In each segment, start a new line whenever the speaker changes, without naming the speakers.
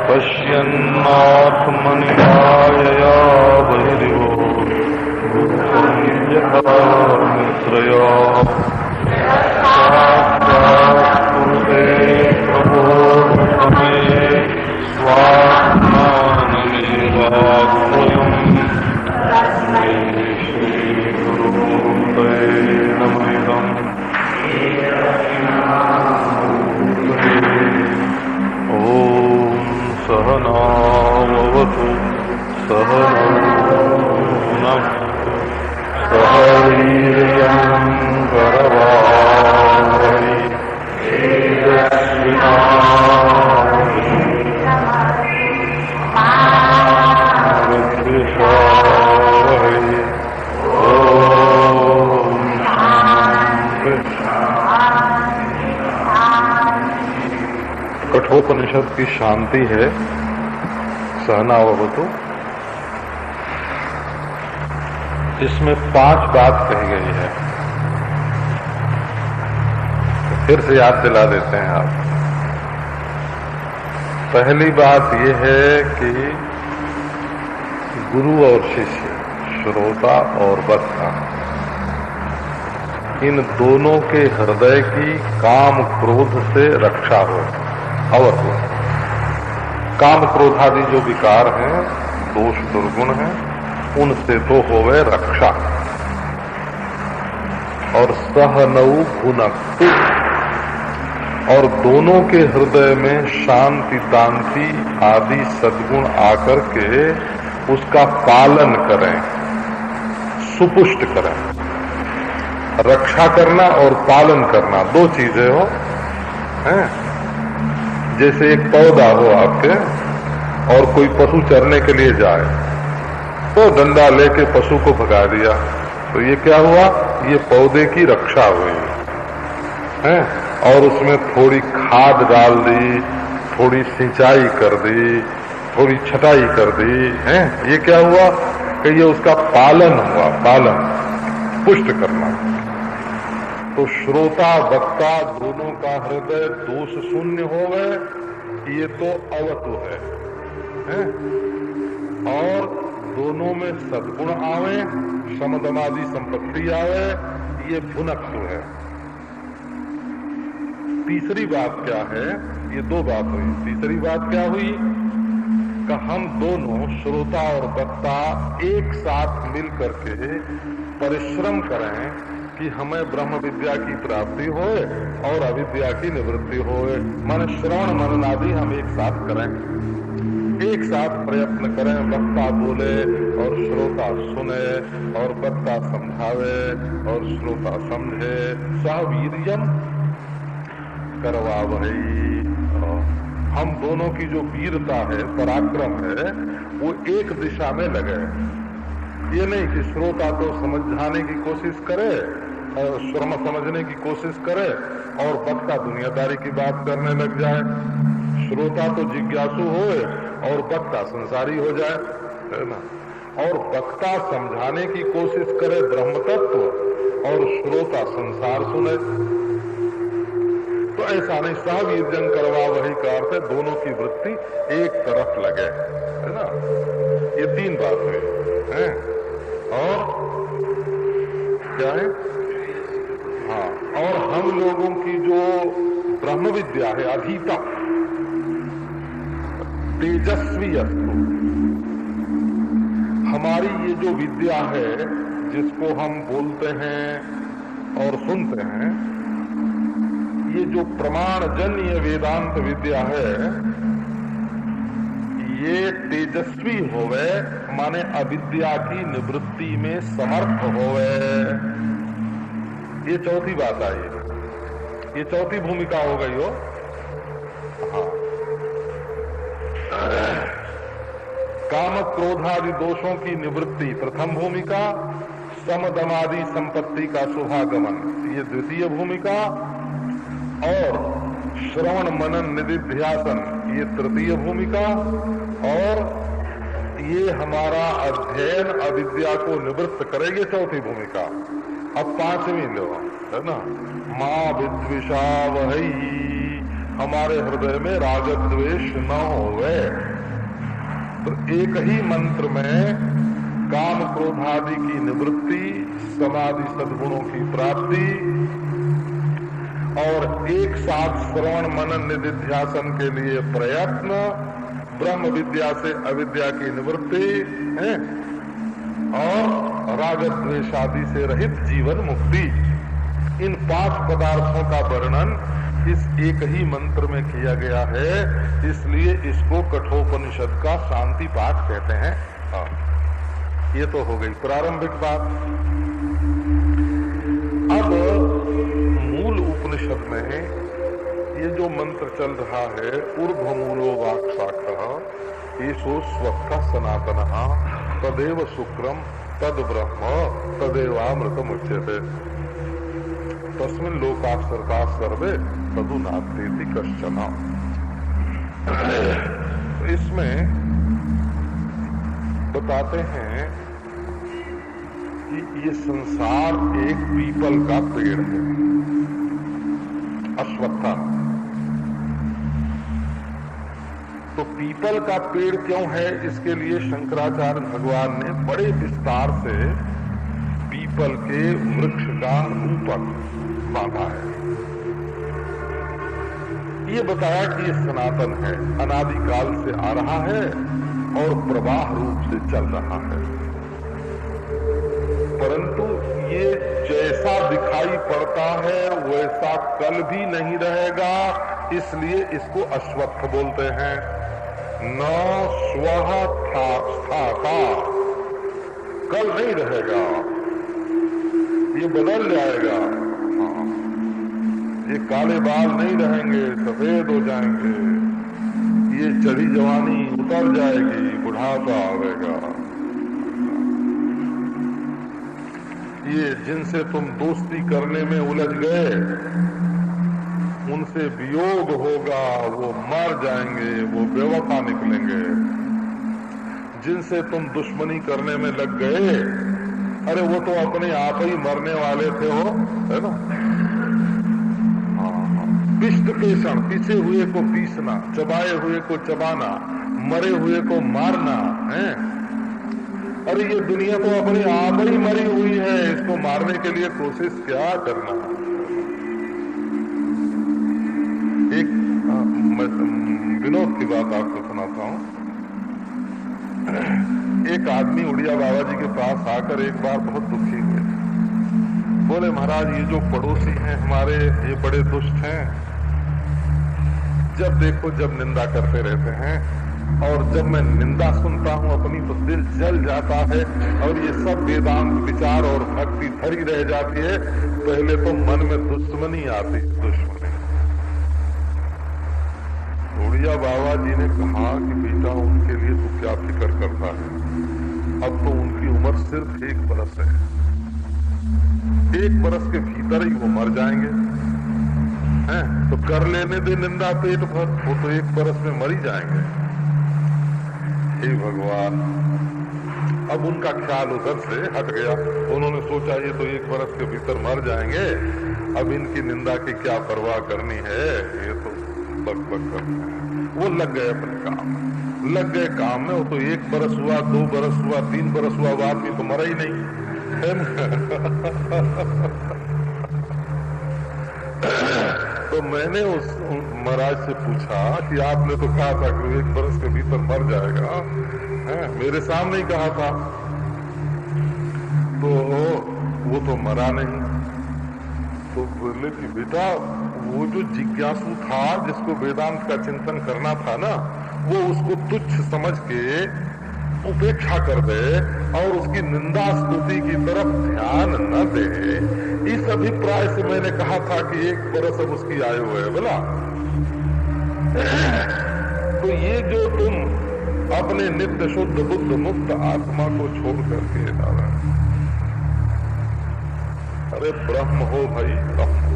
पश्यन्नात्मनिकायया बहिर्यो यथा मित्रया कुरुते प्रभो मे स्वात्मानमेवाद्वयम् श्रीगुरुते नमः। सहनावतु सहनौ भुनक्तु सह वीर्यं करवावहै तेजस्विनावधीतमस्तु कठोपनिषद की शांति है सहनावतु। इसमें 5 बात कही गई है, तो फिर से याद दिला देते हैं आप। पहली बात यह है कि गुरु और शिष्य, श्रोता और वक्ता, इन दोनों के हृदय की काम क्रोध से रक्षा हो, अवत हो। काम क्रोधादि जो विकार हैं, दोष दुर्गुण हैं, उनसे तो होवे रक्षा। और सहनऊ भुनक्तु, और दोनों के हृदय में शांति तांति आदि सद्गुण आकर के उसका पालन करें, सुपुष्ट करें। रक्षा करना और पालन करना 2 चीजें हो, हैं? जैसे एक पौधा हो आपके और कोई पशु चरने के लिए जाए तो डंडा लेके पशु को भगा दिया, तो ये क्या हुआ? ये पौधे की रक्षा हुई है। और उसमें थोड़ी खाद डाल दी, थोड़ी सिंचाई कर दी, थोड़ी छटाई कर दी है। ये क्या हुआ कि ये उसका पालन हुआ, पालन पुष्ट करना। तो श्रोता वक्ता दोनों का हृदय दोष शून्य हो गए, ये तो अवतु है? और दोनों में सद्गुण आवे, समदमादि संपत्ति आवे, ये भुनक्तु है। तीसरी बात क्या है? ये 2 बात हुई। तीसरी बात क्या हुई कि हम दोनों श्रोता और वक्ता एक साथ मिल करके परिश्रम करें कि हमें ब्रह्म विद्या की प्राप्ति होए और अविद्या की निवृत्ति होए। मन श्रवण मनन आदि हम एक साथ करें, एक साथ प्रयत्न करें। वक्ता बोले और श्रोता सुने, और वक्ता समझावे और श्रोता समझे। सहवीर्यम करवावहै। हम दोनों की जो वीरता है, पराक्रम है, वो एक दिशा में लगे। ये नहीं कि श्रोता तो समझाने की कोशिश करे और श्रम समझने की कोशिश करे और वक्ता दुनियादारी की बात करने लग जाए। श्रोता तो जिज्ञासु होए और वक्ता संसारी हो जाए, है ना। और वक्ता समझाने की कोशिश करे ब्रह्म तत्व और श्रोता संसार सुने, तो ऐसा नहीं। सहवीर्यं करवावहै का अर्थ है दोनों की वृत्ति एक तरफ लगे, है ना। ये 3 बात हुई है। और क्या है? हाँ, और हम लोगों की जो ब्रह्म विद्या है अधीता तेजस्वी अस्तु। हमारी ये जो विद्या है जिसको हम बोलते हैं और सुनते हैं, ये जो प्रमाणजन्य वेदांत विद्या है, ये तेजस्वी होवे, माने अविद्या की निवृत्ति में समर्थ होवे। ये चौथी बात आई, ये चौथी भूमिका हो गई हो। हाँ, काम क्रोधादि दोषों की निवृत्ति प्रथम भूमिका, समदमादि संपत्ति का शुभागमन ये द्वितीय भूमिका, और श्रवण मनन निधिध्यासन ये तृतीय भूमिका, और ये हमारा अध्ययन अविद्या को निवृत्त करेगी चौथी भूमिका। अब पांचवी लो, है ना, माँ विद्विषा वही, हमारे हृदय में राग द्वेष न होवे। तो एक ही मंत्र में काम क्रोधादि की निवृत्ति, समाधि सद्गुणों की प्राप्ति और एक साथ श्रवण मनन निधिध्यासन के लिए प्रयत्न, ब्रह्म विद्या से अविद्या की निवृत्ति है और राग द्वेष आदि से रहित जीवन मुक्ति, इन 5 पदार्थों का वर्णन इस एक ही मंत्र में किया गया है। इसलिए इसको कठोपनिषद का शांति पाठ कहते हैं। ये तो हो गई प्रारंभिक बात। अब मूल उपनिषद में ये जो मंत्र चल रहा है, ऊर्ध्वमूलो वाक्शाखः एषो स्वः सनातनः तदेव शुक्रम तद ब्रह्म तदेवामृतमुच्यते तस्मिन् लोकाः सर्वे तदु नास्तीति कश्चन। इसमें बताते हैं कि ये संसार एक पीपल का पेड़ है, अश्वत्था। तो पीपल का पेड़ क्यों है, इसके लिए शंकराचार्य भगवान ने बड़े विस्तार से पीपल के वृक्ष का रूपक बांधा है। ये बताया कि ये सनातन है, अनादिकाल से आ रहा है और प्रवाह रूप से चल रहा है, परंतु ये जैसा दिखाई पड़ता है वैसा कल भी नहीं रहेगा, इसलिए इसको अश्वत्थ बोलते हैं। न स्वः स्थाता, कल नहीं रहेगा, ये बदल जाएगा। हाँ, ये काले बाल नहीं रहेंगे, सफेद हो जाएंगे, ये चढ़ी जवानी उतर जाएगी, बुढ़ापा आएगा। ये जिनसे तुम दोस्ती करने में उलझ गए उनसे वियोग होगा, वो मर जाएंगे, वो बेवफा निकलेंगे। जिनसे तुम दुश्मनी करने में लग गए, अरे वो तो अपने आप ही मरने वाले थे, हो, है ना। पिष्ट पेषण, पीछे हुए को पीसना, चबाए हुए को चबाना, मरे हुए को मारना है। अरे ये दुनिया तो अपने आप ही मरी हुई है, इसको मारने के लिए कोशिश क्या करना। एक विनोद की बात आपको सुनाता हूं। एक आदमी उड़िया बाबा जी के पास आकर एक बार बहुत दुखी हुए। बोले, महाराज ये जो पड़ोसी हैं हमारे, ये बड़े दुष्ट हैं, जब देखो जब निंदा करते रहते हैं, और जब मैं निंदा सुनता हूं अपनी तो दिल जल जाता है, और ये सब वेदांत विचार और भक्ति धरी रह जाती है। पहले तो मन में दुश्मनी आती, दुश्मनी। उड़िया बाबा जी ने कहा कि बेटा उनके लिए तो क्या फिक्र करता है, अब तो उनकी उम्र सिर्फ 1 बरस है, 1 बरस के भीतर ही वो मर जाएंगे, हैं? तो कर लेने दे निंदा पेट भर, वो तो 1 बरस में मर ही जाएंगे। हे भगवान, अब उनका ख्याल उधर से हट गया। उन्होंने सोचा ये तो 1 बरस के भीतर मर जाएंगे, अब इनकी निंदा की क्या परवाह करनी है, ये तो बक बक करते हैं। वो लग गए अपने काम में, लग गए काम में। वो तो 1 बरस हुआ, 2 बरस हुआ, 3 बरस हुआ, वो आदमी तो मरा ही नहीं है। तो मैंने उस महाराज से पूछा कि आपने तो कहा था कि 1 बरस के भीतर मर जाएगा, है? मेरे सामने ही कहा था, तो वो तो मरा नहीं। तो बोले कि बेटा वो जो जिज्ञासु था, जिसको वेदांत का चिंतन करना था ना, वो उसको तुच्छ समझ के उपेक्षा कर दे और उसकी निंदा स्तुति की तरफ ध्यान न दे। इस अभिप्राय से मैंने कहा था कि 1 बरस अब उसकी आयु है, बोला। तो ये जो तुम अपने नित्य शुद्ध बुद्ध मुक्त आत्मा को छोड़ करके आ रहे हैं, अरे ब्रह्म हो भाई, ब्रह्म।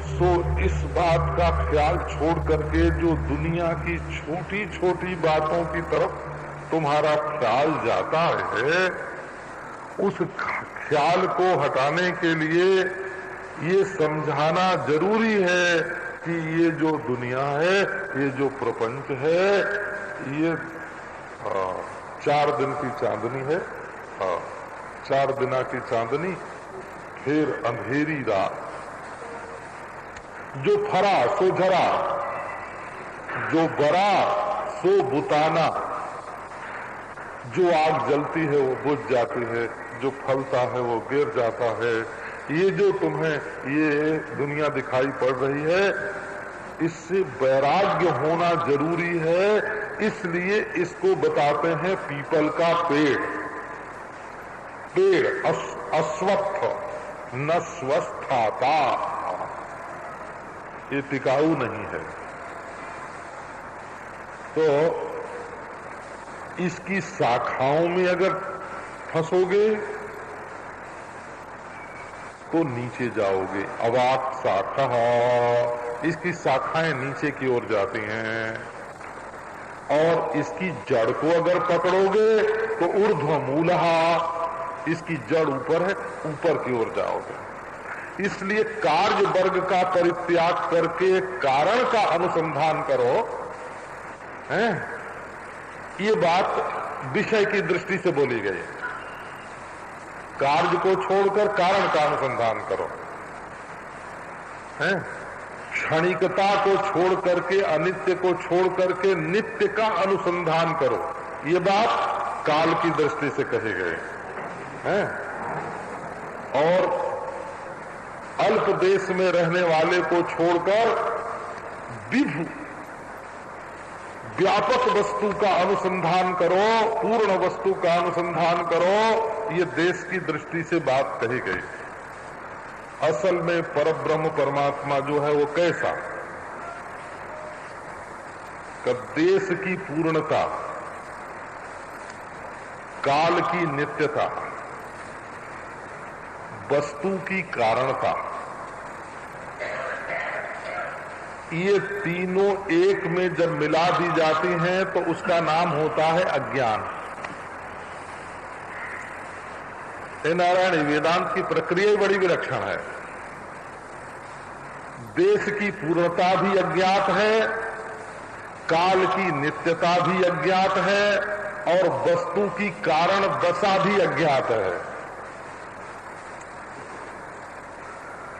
सो इस बात का ख्याल छोड़ करके जो दुनिया की छोटी छोटी बातों की तरफ तुम्हारा ख्याल जाता है, उस ख्याल को हटाने के लिए ये समझाना जरूरी है कि ये जो दुनिया है, ये जो प्रपंच है, ये 4 दिन की चांदनी है, 4 दिना की चांदनी, फिर अंधेरी रात। जो फरा सो झरा, जो बरा सो बुताना। जो आग जलती है वो बुझ जाती है, जो फलता है वो गिर जाता है। ये जो तुम्हें ये दुनिया दिखाई पड़ रही है, इससे वैराग्य होना जरूरी है। इसलिए इसको बताते हैं पीपल का पेड़। पेड़ अस्वस्थ न स्वस्थाता, ये टिकाऊ नहीं है। तो इसकी शाखाओं में अगर फंसोगे तो नीचे जाओगे। अवाक शाखा, इसकी शाखाएं नीचे की ओर जाती हैं। और इसकी जड़ को अगर पकड़ोगे तो ऊर्ध्व मूलहा, इसकी जड़ ऊपर है, ऊपर की ओर जाओगे। इसलिए कार्य वर्ग का परित्याग करके कारण का अनुसंधान करो। हैं? ये बात विषय की दृष्टि से बोली गई। कार्य को छोड़कर कारण का अनुसंधान करो। हैं? क्षणिकता को छोड़ करके, अनित्य को छोड़ करके नित्य का अनुसंधान करो। ये बात काल की दृष्टि से कही गई है। और अल्प देश में रहने वाले को छोड़कर विभु व्यापक वस्तु का अनुसंधान करो, पूर्ण वस्तु का अनुसंधान करो। ये देश की दृष्टि से बात कही गई। असल में परब्रह्म परमात्मा जो है वो कैसा? कि देश की पूर्णता, काल की नित्यता, वस्तु की कारणता, ये तीनों एक में जब मिला दी जाती हैं तो उसका नाम होता है अज्ञान। नारायण, वेदांत की प्रक्रिया ही बड़ी विलक्षण है। देश की पूर्णता भी अज्ञात है, काल की नित्यता भी अज्ञात है, और वस्तु की कारण दशा भी अज्ञात है।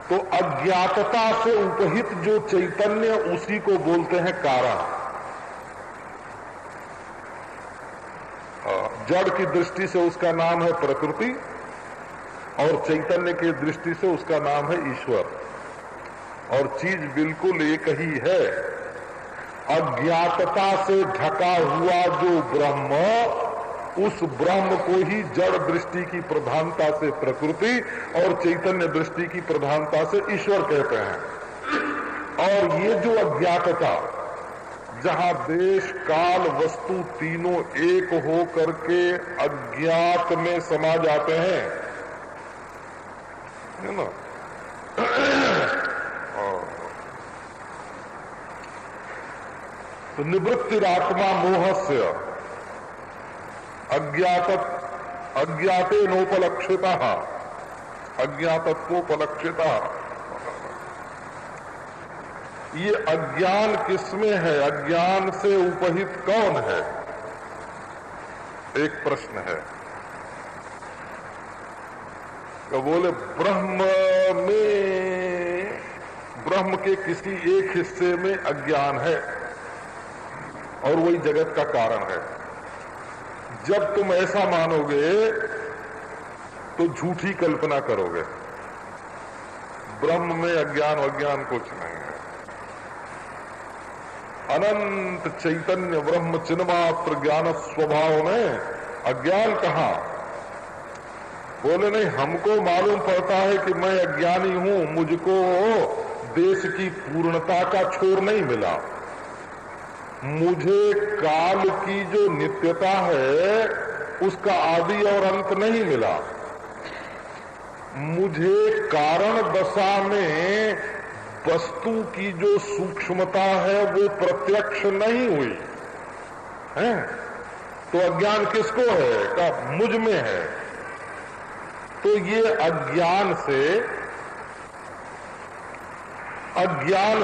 तो अज्ञातता से उपहित जो चैतन्य, उसी को बोलते हैं कारण। जड़ की दृष्टि से उसका नाम है प्रकृति, और चैतन्य की दृष्टि से उसका नाम है ईश्वर। और चीज बिल्कुल एक ही है। अज्ञातता से ढका हुआ जो ब्रह्म, उस ब्रह्म को ही जड़ दृष्टि की प्रधानता से प्रकृति और चैतन्य दृष्टि की प्रधानता से ईश्वर कहते हैं। और ये जो अज्ञातता, जहां देश काल वस्तु तीनों एक हो करके अज्ञात में समा जाते हैं, है ना? तो निवृत्तिरात्मा मोहस्य अज्ञाते नोपलक्षिता, अज्ञातत्वोपलक्षिता। ये अज्ञान किसमें है? अज्ञान से उपहित कौन है? एक प्रश्न है। तो बोले ब्रह्म में, ब्रह्म के किसी एक हिस्से में अज्ञान है और वही जगत का कारण है। जब तुम ऐसा मानोगे तो झूठी कल्पना करोगे। ब्रह्म में अज्ञान अज्ञान कुछ नहीं है। अनंत चैतन्य ब्रह्म चिन्मात्र ज्ञान स्वभाव में अज्ञान कहां? बोले नहीं, हमको मालूम पड़ता है कि मैं अज्ञानी हूं, मुझको देश की पूर्णता का छोर नहीं मिला, मुझे काल की जो नित्यता है उसका आदि और अंत नहीं मिला, मुझे कारण दशा में वस्तु की जो सूक्ष्मता है वो प्रत्यक्ष नहीं हुई है। तो अज्ञान किसको है? का मुझ में है। तो ये अज्ञान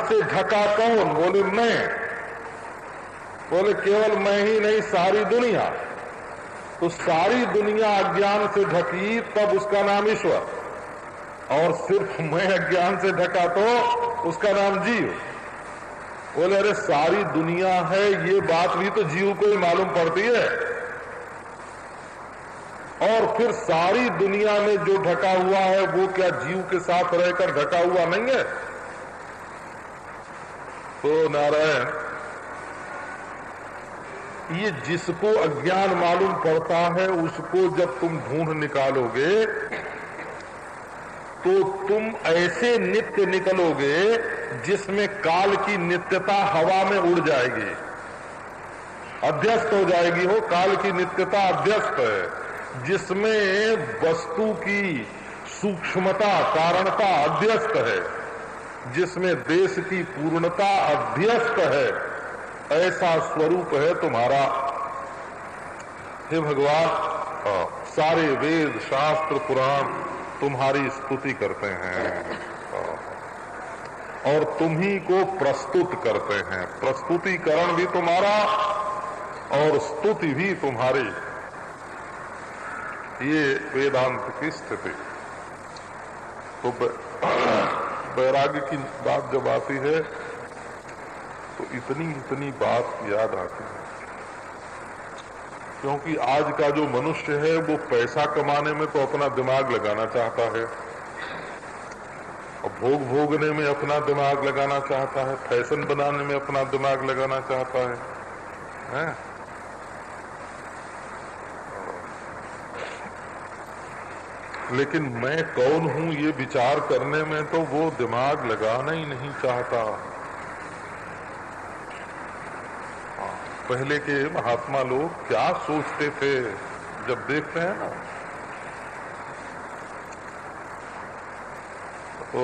से ढका कौन? बोले मैं। बोले केवल मैं ही नहीं, सारी दुनिया। तो सारी दुनिया अज्ञान से ढकी, तब उसका नाम ईश्वर। और सिर्फ मैं अज्ञान से ढका तो उसका नाम जीव। बोले अरे सारी दुनिया है, ये बात भी तो जीव को ही मालूम पड़ती है। और फिर सारी दुनिया में जो ढका हुआ है वो क्या जीव के साथ रहकर ढका हुआ नहीं है? तो नारायण, ये जिसको अज्ञान मालूम पड़ता है उसको जब तुम ढूंढ निकालोगे तो तुम ऐसे नित्य निकलोगे जिसमें काल की नित्यता हवा में उड़ जाएगी, अध्यस्त हो जाएगी। हो काल की नित्यता अध्यस्त है, जिसमें वस्तु की सूक्ष्मता कारणता अध्यस्त है, जिसमें देश की पूर्णता अध्यस्त है, ऐसा स्वरूप है तुम्हारा। हे भगवान, सारे वेद शास्त्र पुराण तुम्हारी स्तुति करते हैं और तुम ही को प्रस्तुत करते हैं। प्रस्तुतिकरण भी तुम्हारा और स्तुति भी तुम्हारी। ये वेदांत की स्थिति। तो वैराग्य की बात जब आती है तो इतनी बात याद आती है, क्योंकि आज का जो मनुष्य है वो पैसा कमाने में तो अपना दिमाग लगाना चाहता है, और भोग भोगने में अपना दिमाग लगाना चाहता है, फैशन बनाने में अपना दिमाग लगाना चाहता है? लेकिन मैं कौन हूं ये विचार करने में तो वो दिमाग लगाना ही नहीं चाहता। पहले के महात्मा लोग क्या सोचते थे जब देखते हैं ना, तो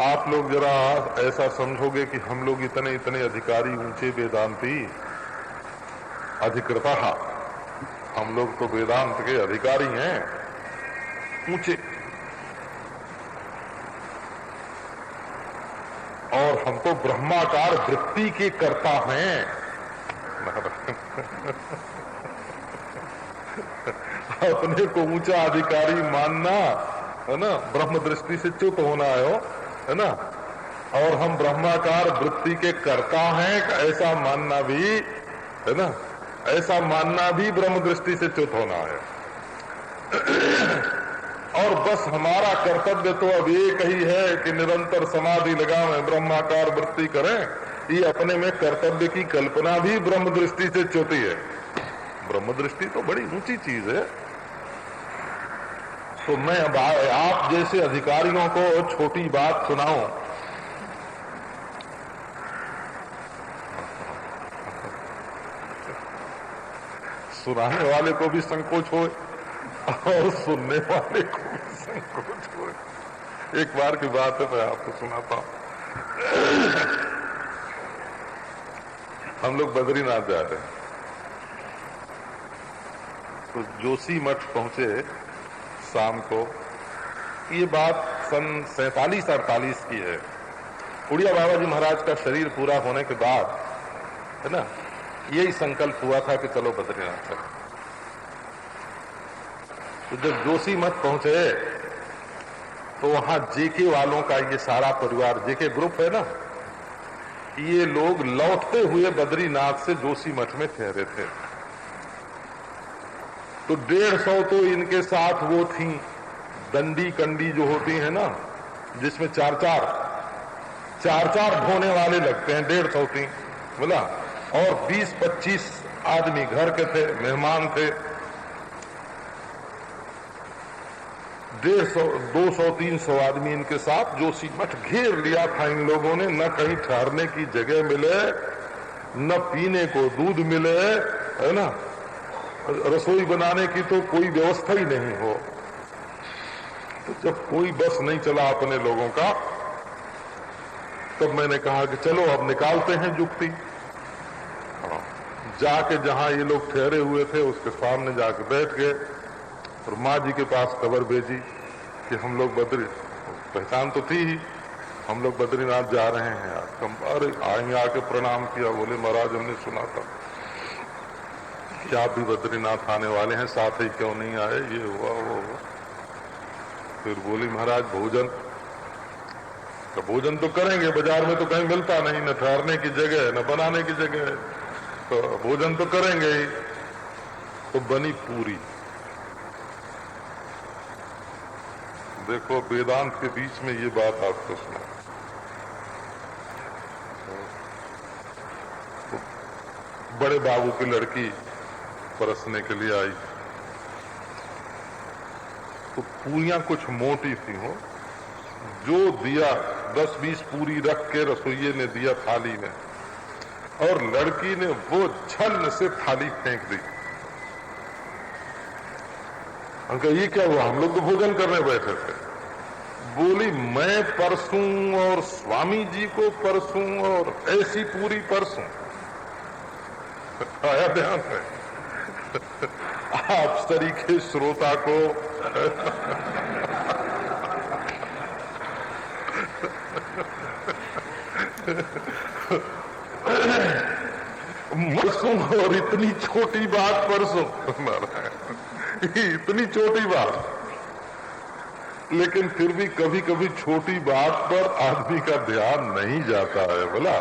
आप लोग जरा ऐसा समझोगे कि हम लोग इतने अधिकारी, ऊंचे वेदांती, अधिकृता, हम लोग तो वेदांत के अधिकारी हैं, ऊंचे, और हम तो ब्रह्माकार वृत्ति के कर्ता हैं। अपने को ऊंचा अधिकारी मानना है ना, ब्रह्म दृष्टि से च्युत होना है ना, और हम ब्रह्माकार वृत्ति के कर्ता हैं ऐसा मानना भी है ना, ऐसा मानना भी ब्रह्म दृष्टि से च्युत होना है। और बस हमारा कर्तव्य तो अब एक ही है कि निरंतर समाधि लगावें, ब्रह्माकार वृत्ति करें। ये अपने में कर्तव्य की कल्पना भी ब्रह्म दृष्टि से च्युति है। ब्रह्म दृष्टि तो बड़ी ऊंची चीज है। तो मैं अब आप जैसे अधिकारियों को छोटी बात सुनाऊं, सुनाने वाले को भी संकोच हो और सुनने वाले को भी संकोच हो। एक बार की बात है, मैं आपको सुनाता हूं। हम लोग बद्रीनाथ जा रहे हैं, तो जोशी मठ पहुंचे शाम को। ये बात सन 47-48 की है। उड़िया बाबा जी महाराज का शरीर पूरा होने के बाद है ना, यही संकल्प हुआ था कि चलो बद्रीनाथ चलो। तो जब जोशी मठ पहुंचे तो वहां जेके वालों का ये सारा परिवार, जेके ग्रुप है ना, ये लोग लौटते हुए बद्रीनाथ से जोशी मठ में ठहरे थे। तो 150 तो इनके साथ वो थी दंडी कंडी जो होती है ना, जिसमें चार चार ढोने वाले लगते हैं, 150 थी बोला, और 20-25 आदमी घर के थे, मेहमान थे। 150-200-300 आदमी इनके साथ जोशी मठ घेर लिया था इन लोगों ने। न कहीं ठहरने की जगह मिले, न पीने को दूध मिले, है ना, रसोई बनाने की तो कोई व्यवस्था ही नहीं हो। तो जब कोई बस नहीं चला अपने लोगों का, तब मैंने कहा कि चलो अब निकालते हैं जुक्ति। जाके जहां ये लोग ठहरे हुए थे उसके सामने जाके बैठ गए और माँ जी के पास खबर भेजी कि हम लोग बद्री, पहचान तो थी ही, हम लोग बद्रीनाथ जा रहे हैं यार। हम अरे आएंगे, आके प्रणाम किया, बोले महाराज हमने सुना था कि आप भी बद्रीनाथ आने वाले हैं, साथ ही क्यों नहीं आए, ये हुआ वो हुआ। फिर बोली महाराज भोजन, तो भोजन तो करेंगे, बाजार में तो कहीं मिलता नहीं, न ठहरने की जगह न बनाने की जगह है, तो भोजन तो करेंगे ही। तो बनी पूरी। देखो वेदांत के बीच में ये बात आपको सुना। तो बड़े बाबू की लड़की परसने के लिए आई, तो पूरियां कुछ मोटी थी हो, जो दिया 10-20 पूरी रख के रसोइये ने दिया थाली में, और लड़की ने वो छन्न से थाली फेंक दी। अंकल ये क्या हुआ, हम लोग तो भोजन करने बैठे थे। बोली मैं परसूं और स्वामी जी को परसूं और ऐसी पूरी परसूं। आया ध्यान है? आप तरीके श्रोता को परसों, और इतनी छोटी बात परसों, इतनी छोटी बात। लेकिन फिर भी कभी कभी छोटी बात पर आदमी का ध्यान नहीं जाता है बोला।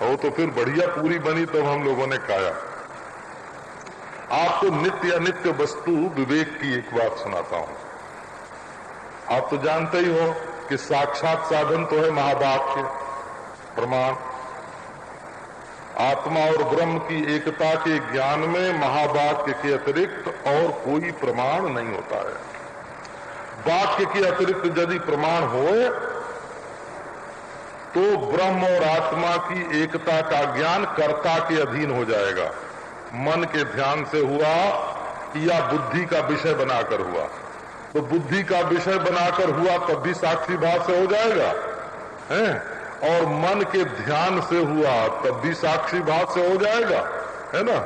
वो तो फिर बढ़िया पूरी बनी तब हम लोगों ने खाया। आपको नित्य अनित्य वस्तु विवेक की एक बात सुनाता हूं। आप तो जानते ही हो कि साक्षात साधन तो है महावाक्य प्रमाण। आत्मा और ब्रह्म की एकता के ज्ञान में महावाक्य के अतिरिक्त और कोई प्रमाण नहीं होता है। वाक्य के अतिरिक्त यदि प्रमाण हो तो ब्रह्म और आत्मा की एकता का ज्ञान कर्ता के अधीन हो जाएगा। मन के ध्यान से हुआ या बुद्धि का विषय बनाकर हुआ, तो बुद्धि का विषय बनाकर हुआ तब भी साक्षी भाव से हो जाएगा है, और मन के ध्यान से हुआ तब भी साक्षी भाव से हो जाएगा, है ना।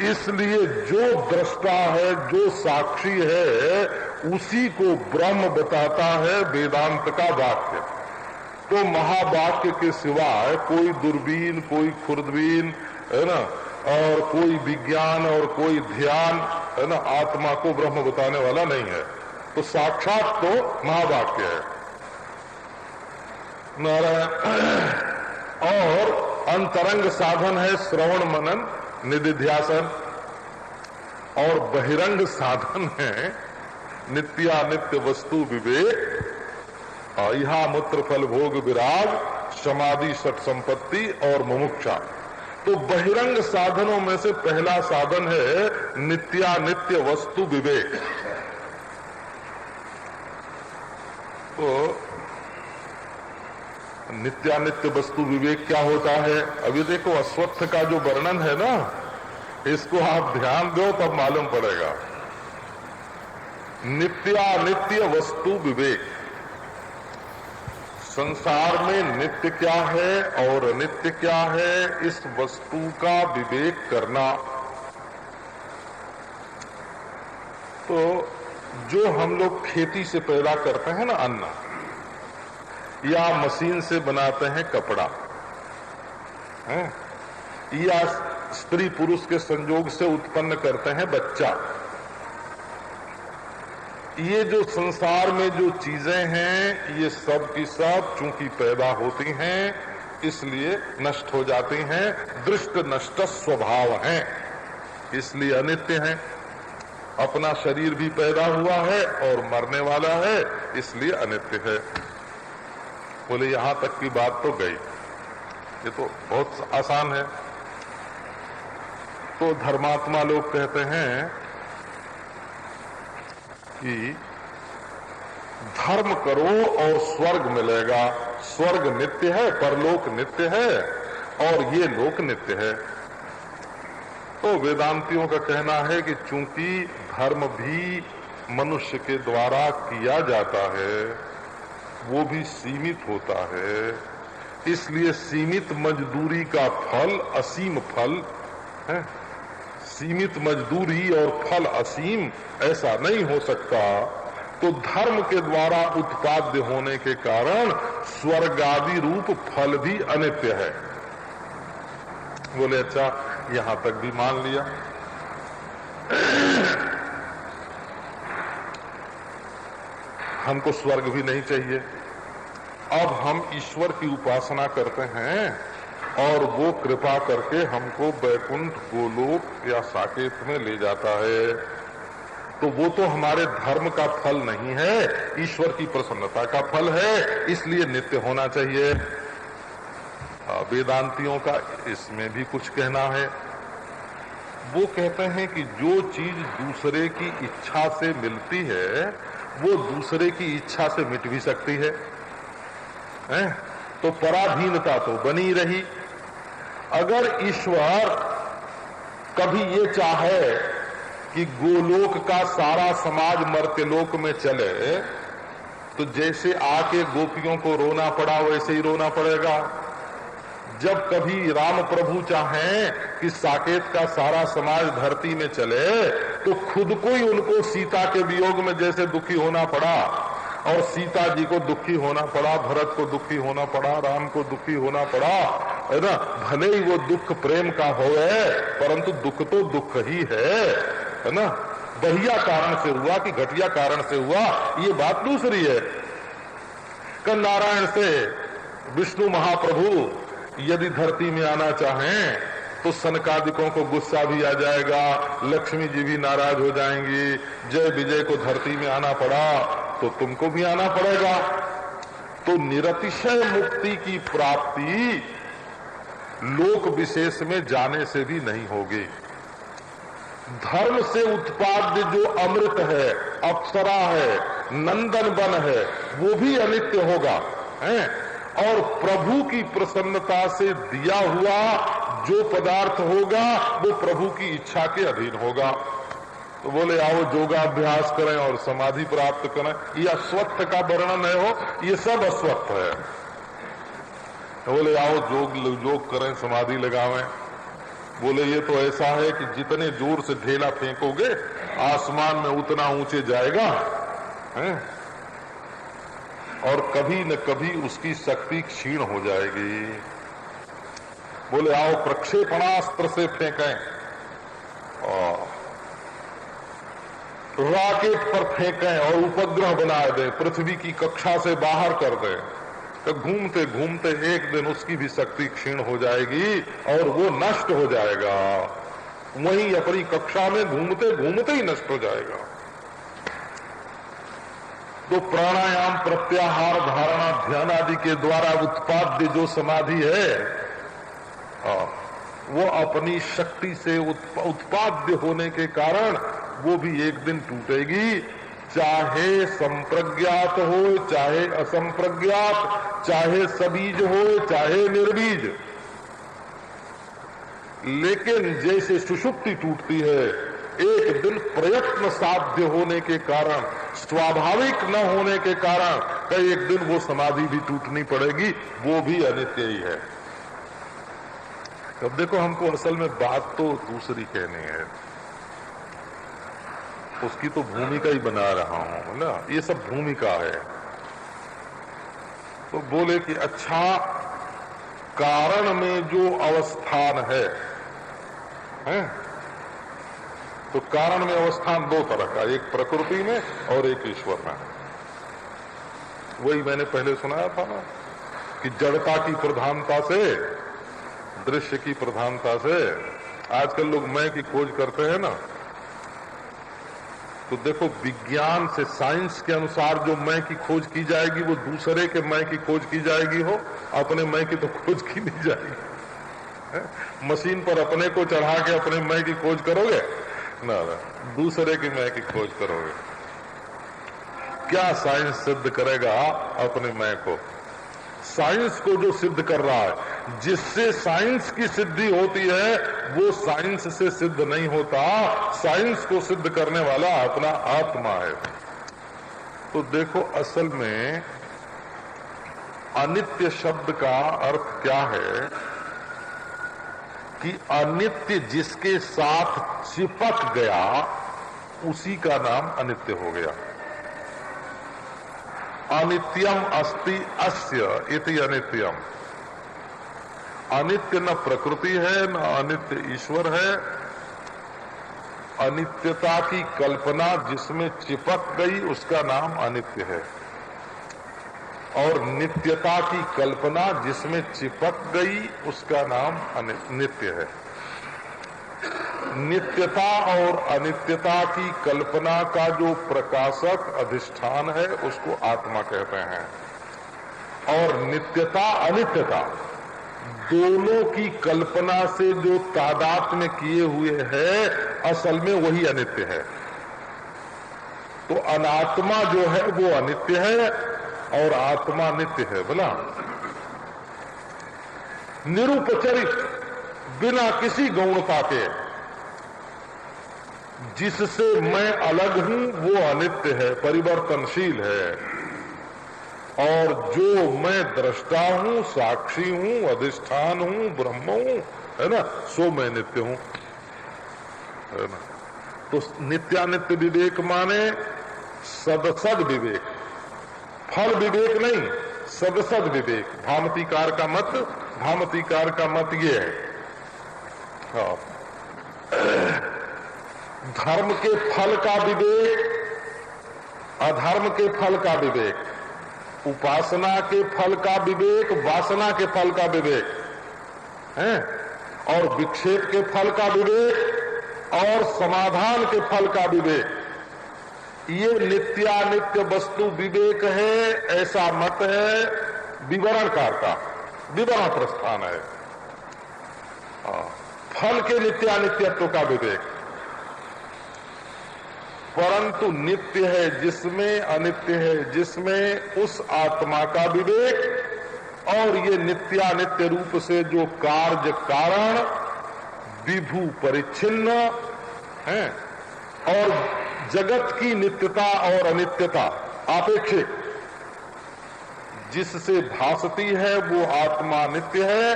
इसलिए जो दृष्टा है, जो साक्षी है, उसी को ब्रह्म बताता है वेदांत का वाक्य। तो महावाक्य के सिवाय कोई दूरबीन, कोई खुर्दबीन, है ना, और कोई विज्ञान और कोई ध्यान, है ना, आत्मा को ब्रह्म बताने वाला नहीं है। तो साक्षात तो महावाक्य है नारायण। और अंतरंग साधन है श्रवण मनन निधिध्यासन, और बहिरंग साधन है नित्यानित्य वस्तु विवेक, इहा मूत्र फल भोग विराग, समाधि सत संपत्ति और मुमुक्षा। तो बहिरंग साधनों में से पहला साधन है नित्यानित्य वस्तु विवेक। तो नित्यानित्य वस्तु विवेक क्या होता है? अभी देखो अश्वत्थ का जो वर्णन है ना, इसको आप ध्यान दो तब मालूम पड़ेगा। नित्यानित्य वस्तु विवेक, संसार में नित्य क्या है और अनित्य क्या है, इस वस्तु का विवेक करना। तो जो हम लोग खेती से पैदा करते हैं ना अन्न, या मशीन से बनाते हैं कपड़ा है, या स्त्री पुरुष के संयोग से उत्पन्न करते हैं बच्चा, ये जो संसार में जो चीजें हैं ये सब की सब चूंकि पैदा होती हैं इसलिए नष्ट हो जाती हैं, दृष्ट नष्ट स्वभाव हैं, इसलिए अनित्य हैं। अपना शरीर भी पैदा हुआ है और मरने वाला है, इसलिए अनित्य है। बोले यहां तक की बात तो गई, ये तो बहुत आसान है। तो धर्मात्मा लोग कहते हैं कि धर्म करो और स्वर्ग मिलेगा। स्वर्ग नित्य है, परलोक नित्य है, और ये लोक नित्य है। तो वेदांतियों का कहना है कि चूंकि धर्म भी मनुष्य के द्वारा किया जाता है, वो भी सीमित होता है, इसलिए सीमित मजदूरी का फल असीम फल है। सीमित मजदूरी और फल असीम ऐसा नहीं हो सकता। तो धर्म के द्वारा उत्पाद्य होने के कारण स्वर्गादि रूप फल भी अनित्य है। बोले अच्छा, यहां तक भी मान लिया। हमको स्वर्ग भी नहीं चाहिए। अब हम ईश्वर की उपासना करते हैं और वो कृपा करके हमको बैकुंठ, गोलोक या साकेत में ले जाता है, तो वो तो हमारे धर्म का फल नहीं है, ईश्वर की प्रसन्नता का फल है, इसलिए नित्य होना चाहिए। वेदांतियों का इसमें भी कुछ कहना है। वो कहते हैं कि जो चीज दूसरे की इच्छा से मिलती है वो दूसरे की इच्छा से मिट भी सकती है, तो पराधीनता तो बनी रही। अगर ईश्वर कभी ये चाहे कि गोलोक का सारा समाज मर्त्यलोक में चले, तो जैसे आके गोपियों को रोना पड़ा वैसे ही रोना पड़ेगा। जब कभी राम प्रभु चाहें कि साकेत का सारा समाज धरती में चले, तो खुद को ही उनको सीता के वियोग में जैसे दुखी होना पड़ा, और सीता जी को दुखी होना पड़ा, भरत को दुखी होना पड़ा, राम को दुखी होना पड़ा, है ना। भले ही वो दुख प्रेम का होवे, परंतु दुख तो दुख ही है ना। बढ़िया कारण से हुआ कि घटिया कारण से हुआ, ये बात दूसरी है। कि नारायण से विष्णु महाप्रभु यदि धरती में आना चाहें तो सनकादिकों को गुस्सा भी आ जाएगा, लक्ष्मी जी भी नाराज हो जाएंगी। जय विजय को धरती में आना पड़ा तो तुमको भी आना पड़ेगा। तो निरतिशय मुक्ति की प्राप्ति लोक विशेष में जाने से भी नहीं होगी। धर्म से उत्पाद्य जो अमृत है, अप्सरा है, नंदन वन है, वो भी अनित्य होगा, है। और प्रभु की प्रसन्नता से दिया हुआ जो पदार्थ होगा वो प्रभु की इच्छा के अधीन होगा। तो बोले आओ योगाभ्यास करें और समाधि प्राप्त करें, ये अस्वस्थ का वर्णन है, हो ये सब अस्वस्थ है। तो बोले आओ योग करें, समाधि लगावें। बोले ये तो ऐसा है कि जितने जोर से ढेला फेंकोगे आसमान में उतना ऊंचे जाएगा, है? और कभी न कभी उसकी शक्ति क्षीण हो जाएगी। बोले आओ प्रक्षेपणास्त्र से फेंकें, और रॉकेट पर फेंकें और उपग्रह बना दें, पृथ्वी की कक्षा से बाहर कर दें, तो घूमते घूमते एक दिन उसकी भी शक्ति क्षीण हो जाएगी और वो नष्ट हो जाएगा। वहीं अपनी कक्षा में घूमते घूमते ही नष्ट हो जाएगा। तो प्राणायाम, प्रत्याहार, धारणा, ध्यान आदि के द्वारा उत्पाद्य जो समाधि है वो अपनी शक्ति से उत्पाद्य होने के कारण वो भी एक दिन टूटेगी, चाहे संप्रज्ञात हो चाहे असंप्रज्ञात, चाहे सबीज हो चाहे निर्बीज। लेकिन जैसे सुषुप्ति टूटती है, एक दिन प्रयत्न साध्य होने के कारण, स्वाभाविक न होने के कारण कई एक दिन वो समाधि भी टूटनी पड़ेगी, वो भी अनित्य ही है। अब देखो हमको असल में बात तो दूसरी कहनी है, उसकी तो भूमिका ही बना रहा हूं ना, ये सब भूमिका है। तो बोले कि अच्छा, कारण में जो अवस्थान है? तो कारण में अवस्थान दो तरह का, एक प्रकृति में और एक ईश्वर में। वही मैंने पहले सुनाया था ना कि जड़ता की प्रधानता से, दृश्य की प्रधानता से, आजकल लोग मैं की खोज करते हैं ना, तो देखो विज्ञान से, साइंस के अनुसार जो मैं की खोज की जाएगी वो दूसरे के मैं की खोज की जाएगी, हो अपने मैं की तो खोज की नहीं जाएगी। मशीन पर अपने को चढ़ा के अपने मैं की खोज करोगे ना, दूसरे की मैं की खोज करोगे। क्या साइंस सिद्ध करेगा अपने मैं को? साइंस को जो सिद्ध कर रहा है, जिससे साइंस की सिद्धि होती है वो साइंस से सिद्ध नहीं होता, साइंस को सिद्ध करने वाला अपना आत्मा है। तो देखो असल में अनित्य शब्द का अर्थ क्या है कि अनित्य जिसके साथ चिपक गया उसी का नाम अनित्य हो गया। अनित्यम अस्ति अस्य इति अनित्यम। अनित्य न प्रकृति है न अनित्य ईश्वर है। अनित्यता की कल्पना जिसमें चिपक गई उसका नाम अनित्य है, और नित्यता की कल्पना जिसमें चिपक गई उसका नाम नित्य है। नित्यता और अनित्यता की कल्पना का जो प्रकाशक अधिष्ठान है उसको आत्मा कहते हैं, और नित्यता अनित्यता दोनों की कल्पना से जो तादात्म्य किए हुए है असल में वही अनित्य है। तो अनात्मा जो है वो अनित्य है और आत्मा नित्य है। बोला निरुपचरित, बिना किसी गौणता के, जिससे मैं अलग हूं वो अनित्य है, परिवर्तनशील है, और जो मैं दृष्टा हूं, साक्षी हूं, अधिष्ठान हूं, ब्रह्म हूं, है ना, सो मैं नित्य हूं, है ना। तो नित्यानित्य विवेक माने सदसद विवेक, फल विवेक नहीं, सदसद विवेक। भामतीकार का मत ये है, हाँ, धर्म के फल का विवेक, अधर्म के फल का विवेक, उपासना के फल का विवेक, वासना के फल का विवेक है, और विक्षेप के फल का विवेक और समाधान के फल का विवेक, ये नित्यानित्य वस्तु विवेक है, ऐसा मत है विवरणकार का, विवरण प्रस्थान है। फल के नित्यानित्यत्व का विवेक, परंतु नित्य है जिसमें, अनित्य है जिसमें, उस आत्मा का विवेक, और ये नित्यानित्य रूप से जो कार्य कारण विभू परिच्छिन्न है, और जगत की नित्यता और अनित्यता आपेक्षिक जिससे भासती है वो आत्मा नित्य है,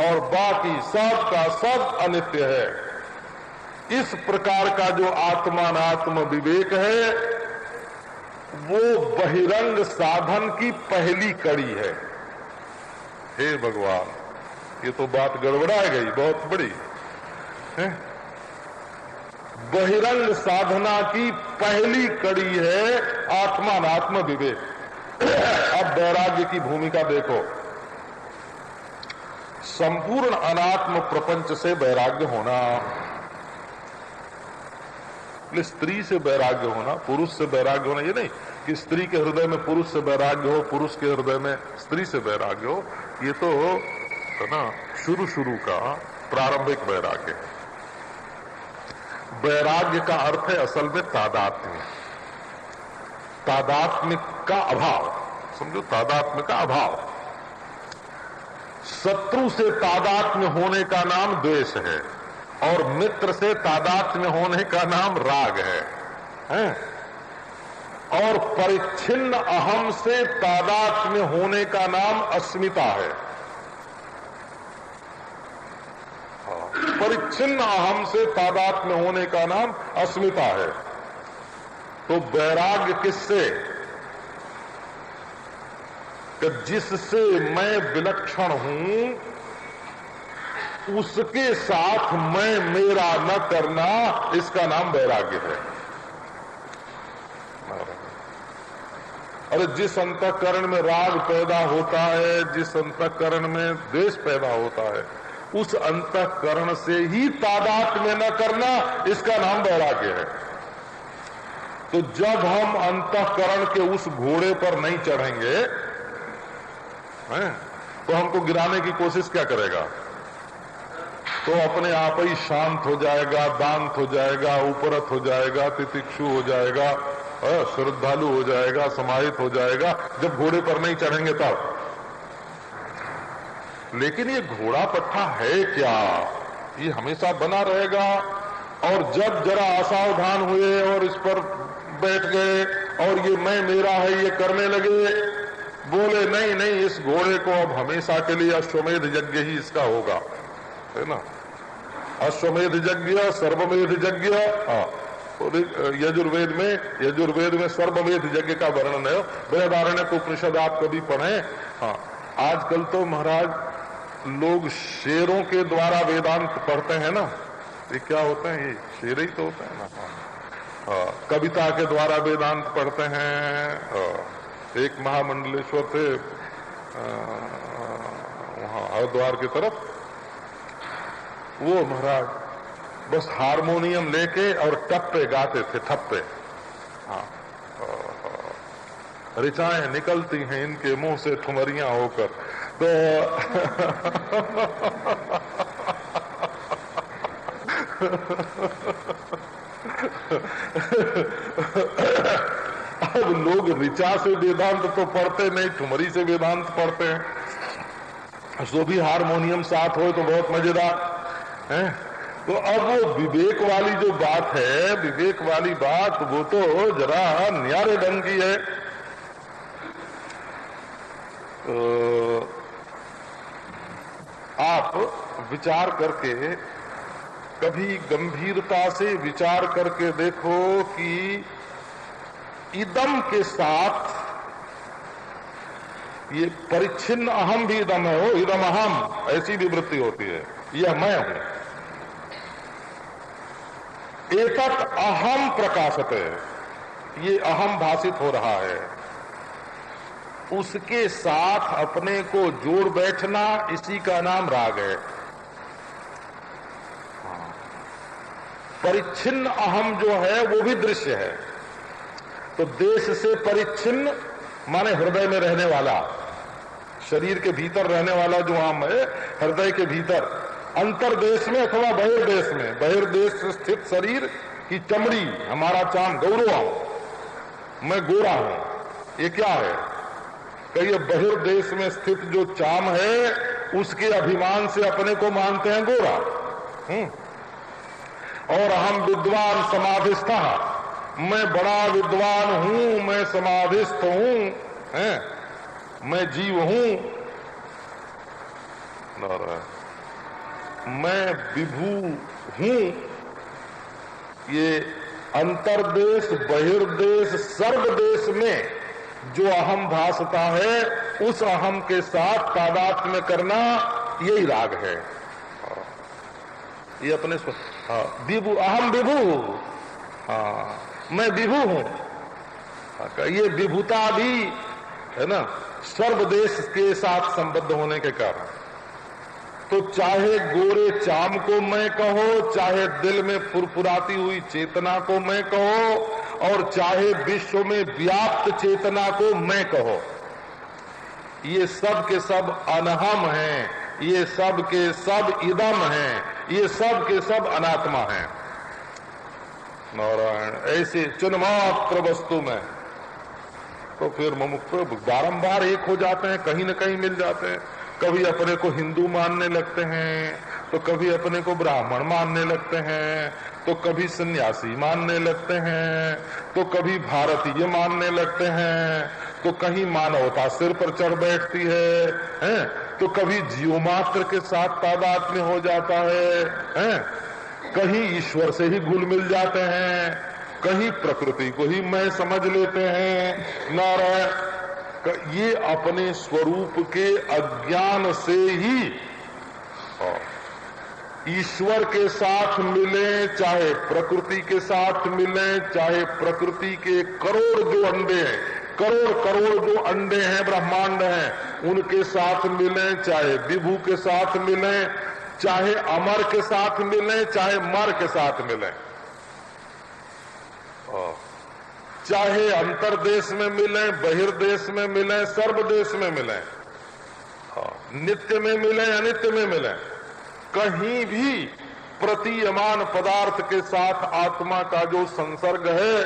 और बाकी सब का सब अनित्य है। इस प्रकार का जो आत्मानात्म विवेक है वो बहिरंग साधन की पहली कड़ी है। हे भगवान, ये तो बात गड़बड़ा गई, बहुत बड़ी है। बहिरंग साधना की पहली कड़ी है आत्मानात्म विवेक। अब वैराग्य की भूमिका देखो। संपूर्ण अनात्म प्रपंच से वैराग्य होना, स्त्री से वैराग्य होना, पुरुष से वैराग्य होना, ये नहीं कि स्त्री के हृदय में पुरुष से वैराग्य हो, पुरुष के हृदय में स्त्री से वैराग्य हो, ये तो है ना शुरू का प्रारंभिक वैराग्य है। वैराग्य का अर्थ है असल में तादात्म्य, तादात्म्य का अभाव, समझो, तादात्म्य का अभाव। शत्रु से तादात्म्य होने का नाम द्वेष है, और मित्र से तादात्म्य होने का नाम राग है? और परिच्छिन्न अहम से तादात्म्य होने का नाम अस्मिता है। परिच्छिन्न अहम से तादात्म्य होने का नाम अस्मिता है। तो वैराग्य किससे? कि जिससे मैं विलक्षण हूं उसके साथ मैं मेरा न करना, इसका नाम वैराग्य है। अरे जिस अंतःकरण में राग पैदा होता है, जिस अंतःकरण में द्वेष पैदा होता है, उस अंतःकरण से ही तादात्म्य न करना, इसका नाम वैराग्य है। तो जब हम अंतःकरण के उस घोड़े पर नहीं चढ़ेंगे तो हमको गिराने की कोशिश क्या करेगा? तो अपने आप ही शांत हो जाएगा, दांत हो जाएगा, उपरत हो जाएगा, तितिक्षु हो जाएगा, श्रद्धालु हो जाएगा, समाहित हो जाएगा, जब घोड़े पर नहीं चढ़ेंगे तब। लेकिन ये घोड़ा पट्टा है क्या? ये हमेशा बना रहेगा, और जब जरा असावधान हुए और इस पर बैठ गए और ये मैं मेरा है ये करने लगे, बोले नहीं नहीं, इस घोड़े को अब हमेशा के लिए अश्वमेध यज्ञ ही इसका होगा, है ना। अश्वमेध यज्ञ, सर्वमेध यज्ञ, यजुर्वेद में सर्ववेद यज्ञ का वर्णन है। बृहदारण्यक उपनिषद आप कभी पढ़े। हाँ, आजकल तो महाराज लोग शेरों के द्वारा वेदांत पढ़ते हैं ना। ये क्या होते हैं? ये शेर ही तो होते हैं ना। हाँ, कविता के द्वारा वेदांत पढ़ते हैं। एक महामंडलेश्वर थे वहां हरिद्वार की तरफ, वो महाराज बस हारमोनियम लेके और टप्पे गाते थे, ठप्पे। हाँ, ऋचाएं निकलती हैं इनके मुंह से ठुमरियां होकर। तो अब लोग ऋचा से वेदांत तो पढ़ते नहीं, ठुमरी से वेदांत पढ़ते हैं। सो भी हारमोनियम साथ हो तो बहुत मजेदार है। तो अब वो विवेक वाली जो बात है, विवेक वाली बात, वो तो जरा न्यारे ढंग की है। तो आप विचार करके, कभी गंभीरता से विचार करके देखो कि इदम के साथ ये परिच्छिन्न अहम भी इदम है। हो इदम अहम, ऐसी भी वृत्ति होती है, यह मैं हूं। एतत् अहम प्रकाशते, ये अहम भाषित हो रहा है, उसके साथ अपने को जोड़ बैठना, इसी का नाम राग है। परिच्छिन्न अहम जो है वो भी दृश्य है। तो देश से परिच्छिन्न माने हृदय में रहने वाला, शरीर के भीतर रहने वाला जो अहम है, हृदय के भीतर, अंतर्देश में अथवा बहिर्देश में। बहिर्देश से स्थित शरीर की चमड़ी, हमारा चाम गौरव, मैं गोरा हूं, ये क्या है? कहिए बहिर्देश में स्थित जो चाम है, उसके अभिमान से अपने को मानते हैं गोरा। और हम विद्वान समाधिस्थ, मैं बड़ा विद्वान हूं, मैं समाधिस्थ हूं, मैं जीव हूं, मैं विभू हूं। ये अंतर्देश, बहिर्देश, सर्वदेश में जो अहम भासता है, उस अहम के साथ तादात्म्य करना, यही राग है। ये अपने विभू, अहम विभू, हाँ मैं विभू हूं। ये विभुता भी है ना सर्वदेश के साथ संबद्ध होने के कारण। तो चाहे गोरे चाम को मैं कहो, चाहे दिल में फुरफुराती हुई चेतना को मैं कहो, और चाहे विश्व में व्याप्त चेतना को मैं कहो, ये सब के सब अनहम हैं, ये सब के सब इदम हैं, ये सब के सब अनात्मा हैं। नारायण, ऐसे चिन्मात्र वस्तु में तो फिर मुमुक्ष बारंबार एक हो जाते हैं, कहीं न कहीं मिल जाते हैं। कभी अपने को हिंदू मानने लगते हैं, तो कभी अपने को ब्राह्मण मानने लगते हैं, तो कभी सन्यासी मानने लगते हैं, तो कभी भारतीय मानने लगते हैं, तो कहीं मानवता सिर पर चढ़ बैठती है? तो कभी जीव मात्र के साथ तादात्म्य हो जाता है? कहीं ईश्वर से ही घुल मिल जाते हैं, कहीं प्रकृति को ही मैं समझ लेते हैं। नारायण, ये अपने स्वरूप के अज्ञान से ही ईश्वर के साथ मिले, चाहे प्रकृति के साथ मिले, चाहे प्रकृति के करोड़ जो अंडे हैं, करोड़ करोड़ जो अंडे हैं, ब्रह्मांड हैं, उनके साथ मिले, चाहे विभू के साथ मिले, चाहे अमर के साथ मिले, चाहे मर के साथ मिले, चाहे अंतर्देश में मिले, बहिर्देश में मिले, सर्वदेश में मिले, नित्य में मिले, अनित्य में मिले, कहीं भी प्रतीयमान पदार्थ के साथ आत्मा का जो संसर्ग है,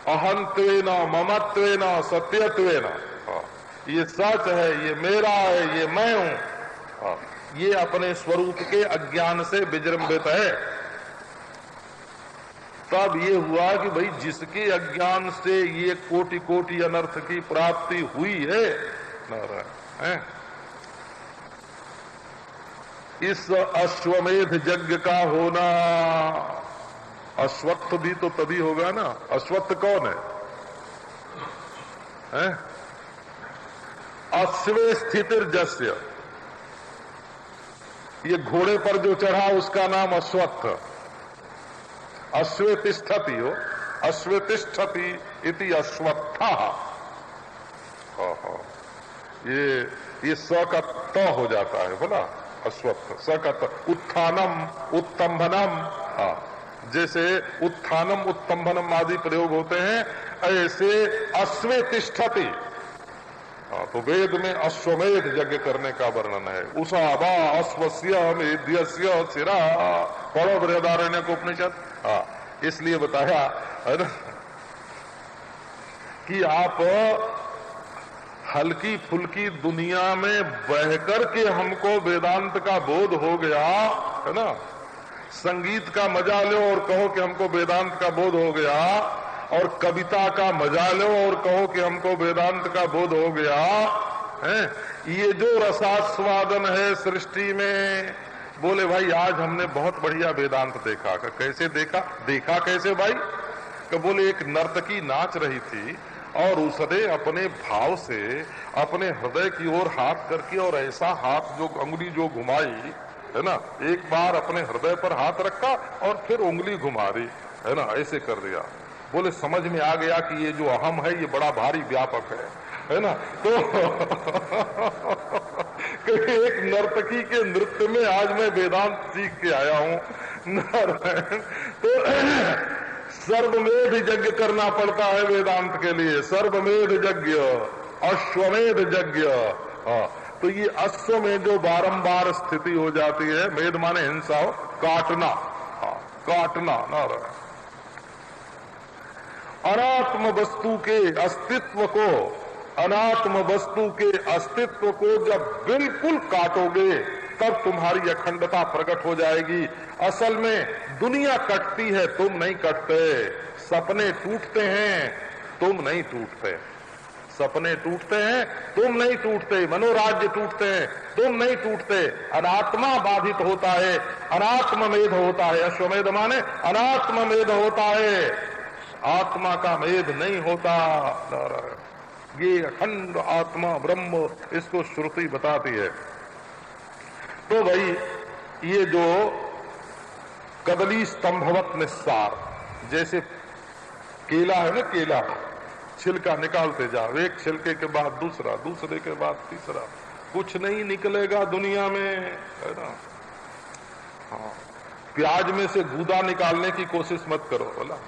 अहंत्वेन, ममत्वेन, सत्यत्वेन, ये सच है, ये मेरा है, ये मैं हूं, ये अपने स्वरूप के अज्ञान से विजृंभित है। तब ये हुआ कि भाई जिसके अज्ञान से ये कोटि कोटि अनर्थ की प्राप्ति हुई है, इस अश्वमेध यज्ञ का होना अश्वत्थ भी तो तभी होगा ना। अश्वत्थ कौन है? अश्वे स्थितिर्जस्य, ये घोड़े पर जो चढ़ा उसका नाम अश्वत्थ। अश्वे तिष्ठति हो, अश्वे तिष्ठति इति अश्वत्था। ये स का त हो जाता है बोला, अश्वत्थ। स का त, उत्थानम उत्तंभनम, जैसे उत्थानम उत्तंभनम आदि प्रयोग होते हैं, ऐसे अश्वे तिष्ठति। तो वेद में अश्वमेध यज्ञ करने का वर्णन है। उषा वा अश्वस्य मेध्यस्य शिरा, पढ़ो बृहदारण्यक उपनिषद। इसलिए बताया है ना कि आप हल्की फुल्की दुनिया में बहकर के हमको वेदांत का बोध हो गया है ना, संगीत का मजा लो और कहो कि हमको वेदांत का बोध हो गया, और कविता का मजा लो और कहो कि हमको वेदांत का बोध हो गया है। ये जो रसास्वादन है सृष्टि में, बोले भाई आज हमने बहुत बढ़िया वेदांत देखा। कैसे देखा? देखा कैसे भाई? कि बोले एक नर्तकी नाच रही थी और उसने अपने भाव से अपने हृदय की ओर हाथ करके, और ऐसा हाथ जो अंगुली जो घुमाई है ना, एक बार अपने हृदय पर हाथ रखा और फिर उंगली घुमा रही है ना, ऐसे कर दिया। बोले समझ में आ गया कि ये जो अहम है ये बड़ा भारी व्यापक है ना। तो एक नर्तकी के नृत्य में आज मैं वेदांत सीख के आया हूं। नारायण, तो सर्वमेध यज्ञ करना पड़ता है वेदांत के लिए। सर्वमेध यज्ञ, अश्वमेध यज्ञ। तो ये अश्व में जो बारंबार स्थिति हो जाती है, मेध माने हिंसा हो, काटना, काटना। नारायण, अनात्म वस्तु के अस्तित्व को, अनात्म वस्तु के अस्तित्व को जब बिल्कुल काटोगे तब तुम्हारी अखंडता प्रकट हो जाएगी। असल में दुनिया कटती है, तुम नहीं कटते। सपने टूटते हैं, तुम नहीं टूटते। सपने टूटते हैं, तुम नहीं टूटते। मनोराज्य टूटते हैं, तुम नहीं टूटते। अनात्मा बाधित होता है, अनात्ममेध होता है। अश्वमेध माने अनात्ममेध होता है, आत्मा का मेध नहीं होता। ये अखंड आत्मा ब्रह्म, इसको श्रुति बताती है। तो भाई ये जो कदली स्तंभवत निस्सार, जैसे केला है ना, केला छिलका निकालते जाओ, एक छिलके के बाद दूसरा, दूसरे के बाद तीसरा, कुछ नहीं निकलेगा दुनिया में, है ना। हाँ, प्याज में से गूदा निकालने की कोशिश मत करो बोला।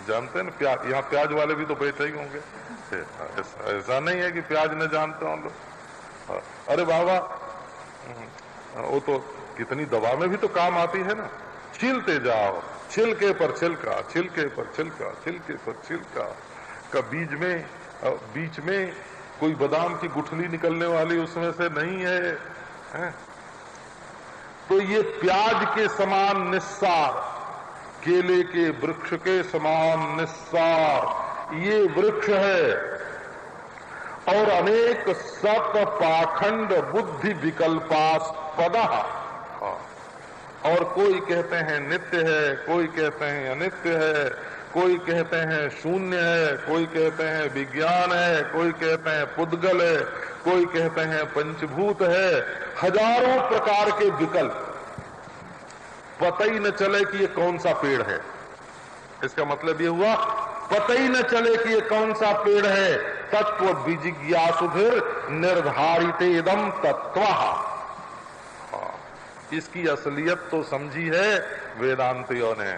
जानते हैं ना प्याज, यहाँ प्याज वाले भी तो बैठे ही होंगे। ऐसा नहीं है कि प्याज न जानते हो लोग। अरे बाबा, वो तो कितनी दवा में भी तो काम आती है ना। छीलते जाओ, छिलके पर छिलका, छिलके पर छिलका, छिलके पर छिलका। का बीच में कोई बादाम की गुठली निकलने वाली उसमें से नहीं है। तो ये प्याज के समान निस्सार, केले के वृक्ष के समान निस्सार ये वृक्ष है। और अनेक सत पाखंड बुद्धि विकल्पास्पद, और कोई कहते हैं नित्य है, कोई कहते हैं अनित्य है, कोई कहते हैं शून्य है, कोई कहते हैं विज्ञान है, कोई कहते हैं पुद्गल है, कोई कहते हैं पंचभूत है। हजारों प्रकार के विकल्प, पता ही न चले कि ये कौन सा पेड़ है। इसका मतलब ये हुआ पता ही न चले कि ये कौन सा पेड़ है। तत्व विजिज्ञासुभिर निर्धारित इदम तत्वः, इसकी असलियत तो समझी है वेदांतियों ने।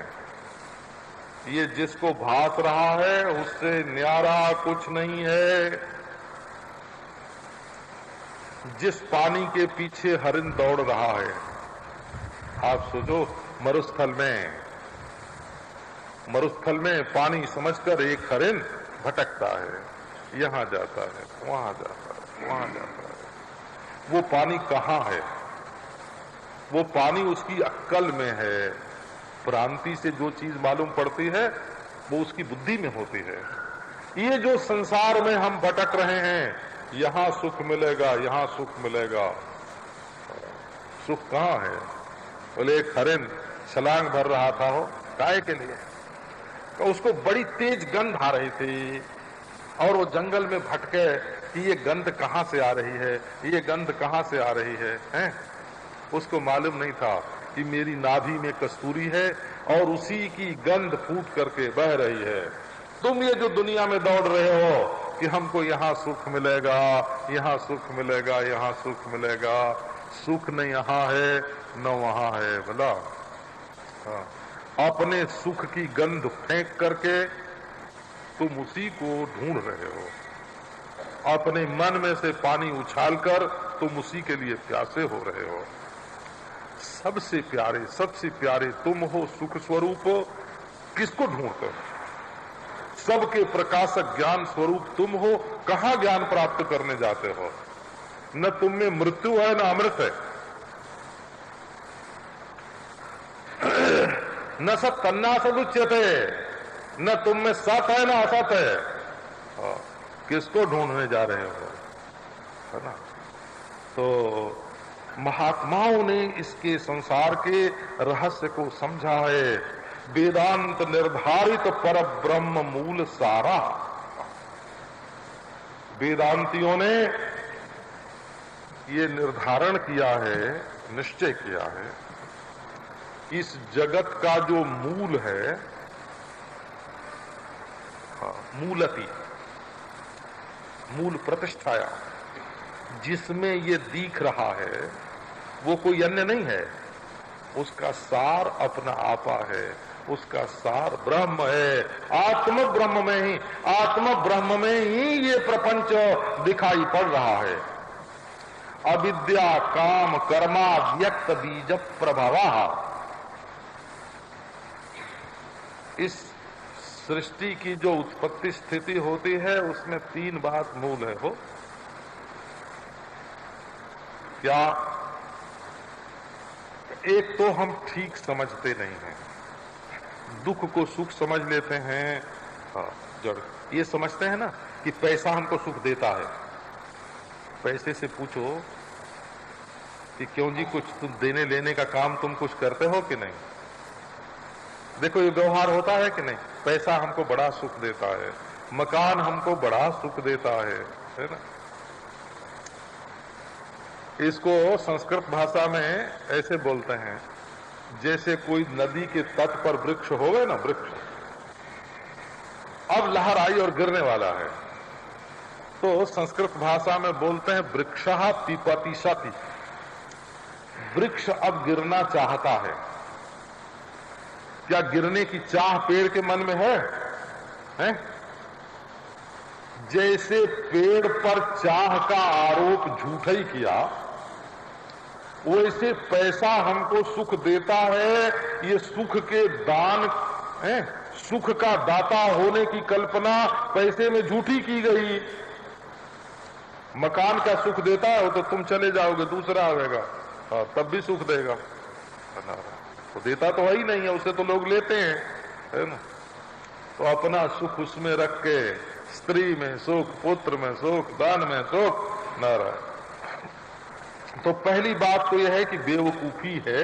ये जिसको भास रहा है उससे न्यारा कुछ नहीं है। जिस पानी के पीछे हरिण दौड़ रहा है, आप सोचो, मरुस्थल में पानी समझकर एक हरिण भटकता है, यहां जाता है, वहां जाता है, वहां जाता है। वो पानी कहाँ है? वो पानी उसकी अक्कल में है। भ्रांति से जो चीज मालूम पड़ती है वो उसकी बुद्धि में होती है। ये जो संसार में हम भटक रहे हैं, यहां सुख मिलेगा, यहां सुख मिलेगा, सुख कहाँ है? बोले एक हरिण छलांग भर रहा था हो, काय के लिए? तो उसको बड़ी तेज गंध आ रही थी और वो जंगल में भटके कि ये गंध कहाँ से आ रही है, ये गंध कहाँ से आ रही है, हैं? उसको मालूम नहीं था कि मेरी नाभि में कस्तूरी है और उसी की गंध फूट करके बह रही है। तुम ये जो दुनिया में दौड़ रहे हो कि हमको यहाँ सुख मिलेगा, यहाँ सुख मिलेगा, यहाँ सुख मिलेगा, सुख न यहाँ है न वहाँ है। बोला हाँ, अपने सुख की गंध फेंक करके तुम उसी को ढूंढ रहे हो। अपने मन में से पानी उछालकर तुम उसी के लिए प्यासे हो रहे हो। सबसे प्यारे तुम हो, सुख स्वरूप। किसको ढूंढते हो? सबके प्रकाशक ज्ञान स्वरूप तुम हो। कहां ज्ञान प्राप्त करने जाते हो? न तुम में मृत्यु है न अमृत है, न सत तन्ना सदुच्यते, न तुम में सत है न असत है। किसको ढूंढने जा रहे हो? है ना? तो महात्माओं ने इसके संसार के रहस्य को समझा है। वेदांत निर्धारित पर ब्रह्म मूल सारा। वेदांतियों ने ये निर्धारण किया है, निश्चय किया है, इस जगत का जो मूल है, मूलति, मूल प्रतिष्ठाया, जिसमें ये दिख रहा है वो कोई अन्य नहीं है। उसका सार अपना आपा है, उसका सार ब्रह्म है। आत्म ब्रह्म में ही ये प्रपंच दिखाई पड़ रहा है। अविद्या काम कर्मा व्यक्त बीज प्रभावा। इस सृष्टि की जो उत्पत्ति स्थिति होती है उसमें तीन बात मूल है। हो क्या? एक तो हम ठीक समझते नहीं हैं, दुख को सुख समझ लेते हैं। जड़ ये समझते हैं ना कि पैसा हमको सुख देता है। पैसे से पूछो कि क्यों जी, कुछ तुम देने लेने का काम तुम कुछ करते हो कि नहीं? देखो ये व्यवहार होता है कि नहीं? पैसा हमको बड़ा सुख देता है, मकान हमको बड़ा सुख देता है ना? इसको संस्कृत भाषा में ऐसे बोलते हैं, जैसे कोई नदी के तट पर वृक्ष होवे ना, वृक्ष अब लहर आई और गिरने वाला है, तो संस्कृत भाषा में बोलते हैं वृक्षः पिपति सति। वृक्ष अब गिरना चाहता है। क्या गिरने की चाह पेड़ के मन में है? जैसे पेड़ पर चाह का आरोप झूठा ही किया, वैसे पैसा हमको सुख देता है, ये सुख के दान है, सुख का दाता होने की कल्पना पैसे में झूठी की गई। मकान का सुख देता है तो तुम चले जाओगे, दूसरा आएगा तब भी सुख देगा। तो देता तो है ही नहीं है, उसे तो लोग लेते हैं, है ना? तो अपना सुख उसमें रख के, स्त्री में सुख, पुत्र में सुख, दान में सुख, नारायण। तो पहली बात तो यह है कि बेवकूफी है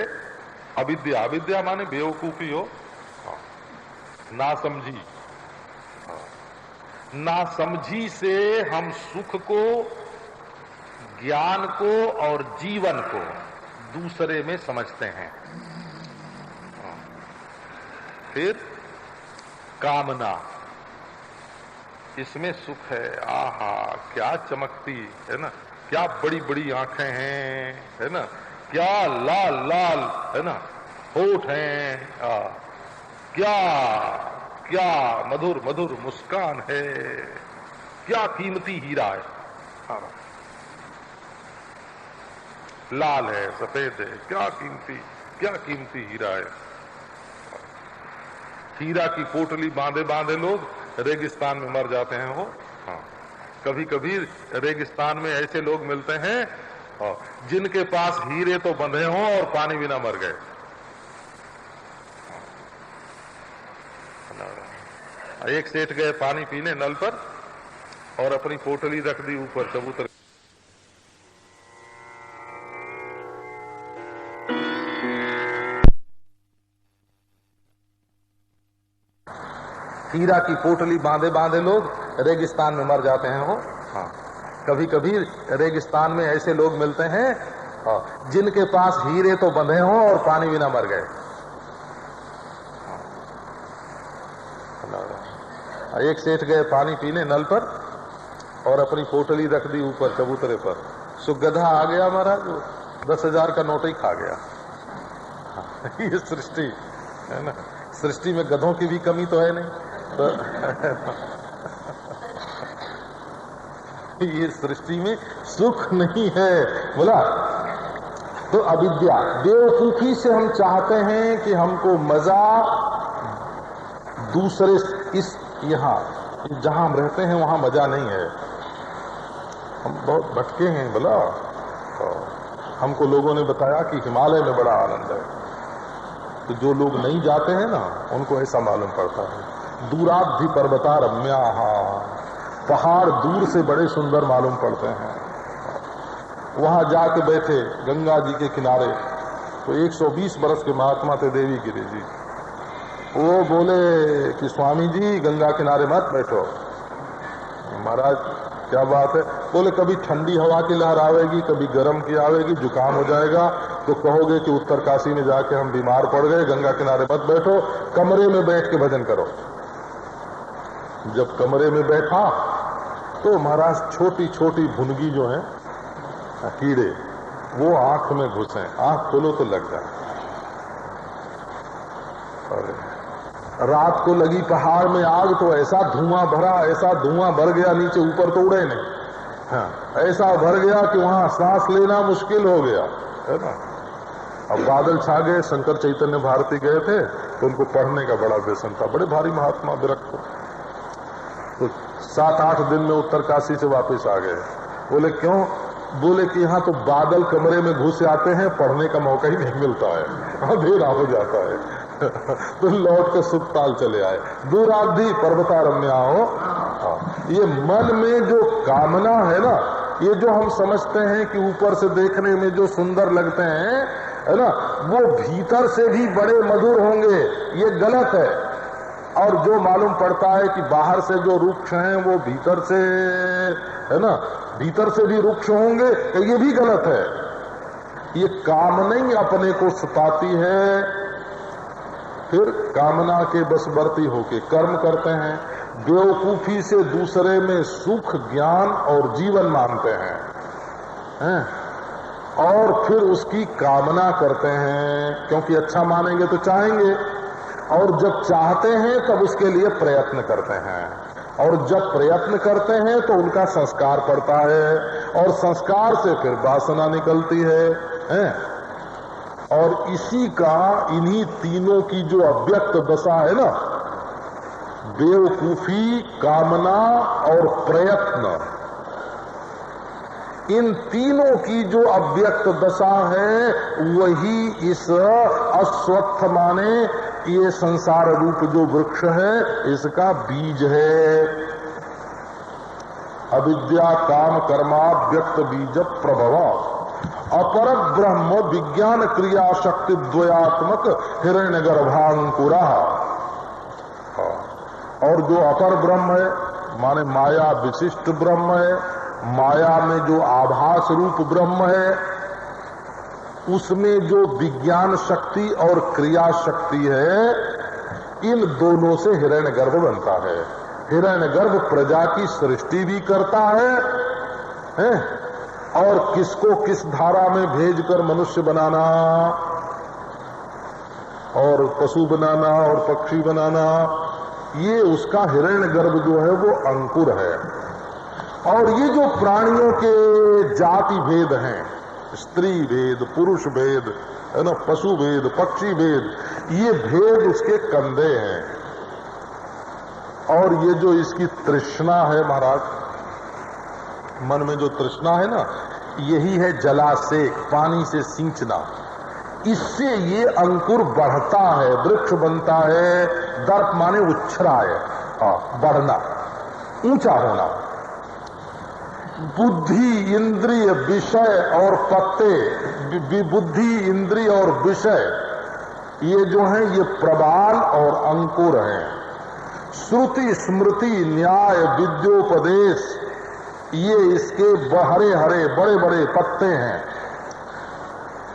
अविद्या। अविद्या माने बेवकूफी हो, ना समझी। ना समझी से हम सुख को, ज्ञान को और जीवन को दूसरे में समझते हैं। फिर कामना, इसमें सुख है, आहा क्या चमकती है ना, क्या बड़ी बड़ी आंखें हैं, है ना, क्या लाल लाल है ना होठ हैं, क्या क्या मधुर मधुर मुस्कान है, क्या कीमती हीरा है, लाल है, सफेद है, क्या कीमती हीरा है। हीरा की पोटली बांधे बांधे लोग रेगिस्तान में मर जाते हैं। हो कभी कभी रेगिस्तान में ऐसे लोग मिलते हैं जिनके पास हीरे तो बंधे हों और पानी बिना मर गए। एक सेठ गए पानी पीने नल पर और अपनी पोटली रख दी ऊपर, कबूतर हीरा की पोटली बांधे बांधे लोग रेगिस्तान में मर जाते हैं। हो हाँ, कभी कभी रेगिस्तान में ऐसे लोग मिलते हैं जिनके पास हीरे तो बंधे हों और पानी बिना मर गए। एक सेठ गए पानी पीने नल पर और अपनी पोटली रख दी ऊपर चबूतरे पर। सो गधा आ गया महाराज, 10,000 का नोट ही खा गया। ये सृष्टि है ना, सृष्टि में गधों की भी कमी तो है नहीं तो ये सृष्टि में सुख नहीं है बोला। तो अविद्या बेवकूफी से हम चाहते हैं कि हमको मजा दूसरे इस यहाँ जहां हम रहते हैं वहां मजा नहीं है। हम बहुत भटके हैं बोला। हमको लोगों ने बताया कि हिमालय में बड़ा आनंद है, तो जो लोग नहीं जाते हैं ना उनको ऐसा मालूम पड़ता है। दूराद्धि पर्वता रम्या, पहाड़ दूर से बड़े सुंदर मालूम पड़ते हैं। वहां जाके बैठे गंगा जी के किनारे, तो 120 बरस के महात्मा थे देवी गिरी जी। वो बोले कि स्वामी जी गंगा किनारे मत बैठो। महाराज क्या बात है? बोले कभी ठंडी हवा की लहर आवेगी, कभी गर्म की आवेगी, जुकाम हो जाएगा तो कहोगे कि उत्तर काशी में जाके हम बीमार पड़ गए, गंगा किनारे मत बैठो, कमरे में बैठ के भजन करो। जब कमरे में बैठा तो महाराज छोटी छोटी भुनगी जो है कीड़े वो आंख में घुसे, आंख खोलो तो लग जाए। रात को लगी पहाड़ में आग तो ऐसा धुआं भरा, ऐसा धुआं भर गया नीचे, ऊपर तो उड़े नहीं। हाँ, ऐसा भर गया कि वहां सांस लेना मुश्किल हो गया, है ना। अब बादल छा गए। शंकर चैतन्य भारती गए थे तो उनको पढ़ने का बड़ा व्यसन था, बड़े भारी महात्मा विरक्त। तो 7-8 दिन में उत्तर काशी से वापस आ गए। बोले क्यों? बोले कि यहाँ तो बादल कमरे में घुस आते हैं, पढ़ने का मौका ही नहीं मिलता है, अंधेरा हो जाता है। तो लौट के सुखताल चले आए। दूराद्धि पर्वता रम्या हो। ये मन में जो कामना है ना, ये जो हम समझते हैं कि ऊपर से देखने में जो सुंदर लगते हैं, है ना, वो भीतर से भी बड़े मधुर होंगे, ये गलत है। और जो मालूम पड़ता है कि बाहर से जो वृक्ष हैं वो भीतर से, है ना, भीतर से भी वृक्ष होंगे, ये भी गलत है। ये कामना ही अपने को सताती है, फिर कामना के बसवर्ती होके कर्म करते हैं। बेवकूफी से दूसरे में सुख, ज्ञान और जीवन मानते हैं, और फिर उसकी कामना करते हैं, क्योंकि अच्छा मानेंगे तो चाहेंगे, और जब चाहते हैं तब उसके लिए प्रयत्न करते हैं, और जब प्रयत्न करते हैं तो उनका संस्कार पड़ता है, और संस्कार से फिर वासना निकलती है। और इसी का, इन्हीं तीनों की जो अव्यक्त दशा है ना, बेवकूफी, कामना और प्रयत्न, इन तीनों की जो अव्यक्त दशा है वही इस अस्वस्थ माने ये संसार रूप जो वृक्ष है इसका बीज है। अविद्या काम कर्माव्यक्त बीज प्रभव अपर ब्रह्म विज्ञान क्रिया शक्ति द्वयात्मक हिरण्य गर्भांकुरा। और जो अपर ब्रह्म है माने माया विशिष्ट ब्रह्म है, माया में जो आभास रूप ब्रह्म है, उसमें जो विज्ञान शक्ति और क्रिया शक्ति है, इन दोनों से हिरण्यगर्भ बनता है। हिरण्यगर्भ प्रजा की सृष्टि भी करता है और किसको किस धारा में भेजकर मनुष्य बनाना और पशु बनाना और पक्षी बनाना, ये उसका हिरण्यगर्भ जो है वो अंकुर है। और ये जो प्राणियों के जाति भेद हैं, स्त्री भेद, पुरुष भेद, है ना, पशु भेद, पक्षी भेद, ये भेद उसके कंधे हैं। और ये जो इसकी तृष्णा है महाराज, मन में जो तृष्णा है ना, यही है जलासेक, पानी से सींचना। इससे ये अंकुर बढ़ता है, वृक्ष बनता है। दर्प माने उच्छराय, बढ़ना, ऊंचा होना। बुद्धि, इंद्रिय, विषय और पत्ते, बुद्धि, इंद्रिय और विषय, ये जो है ये प्रबाल और अंकुर हैं। श्रुति स्मृति न्याय विद्योपदेश, ये इसके हरे हरे बड़े बड़े पत्ते हैं।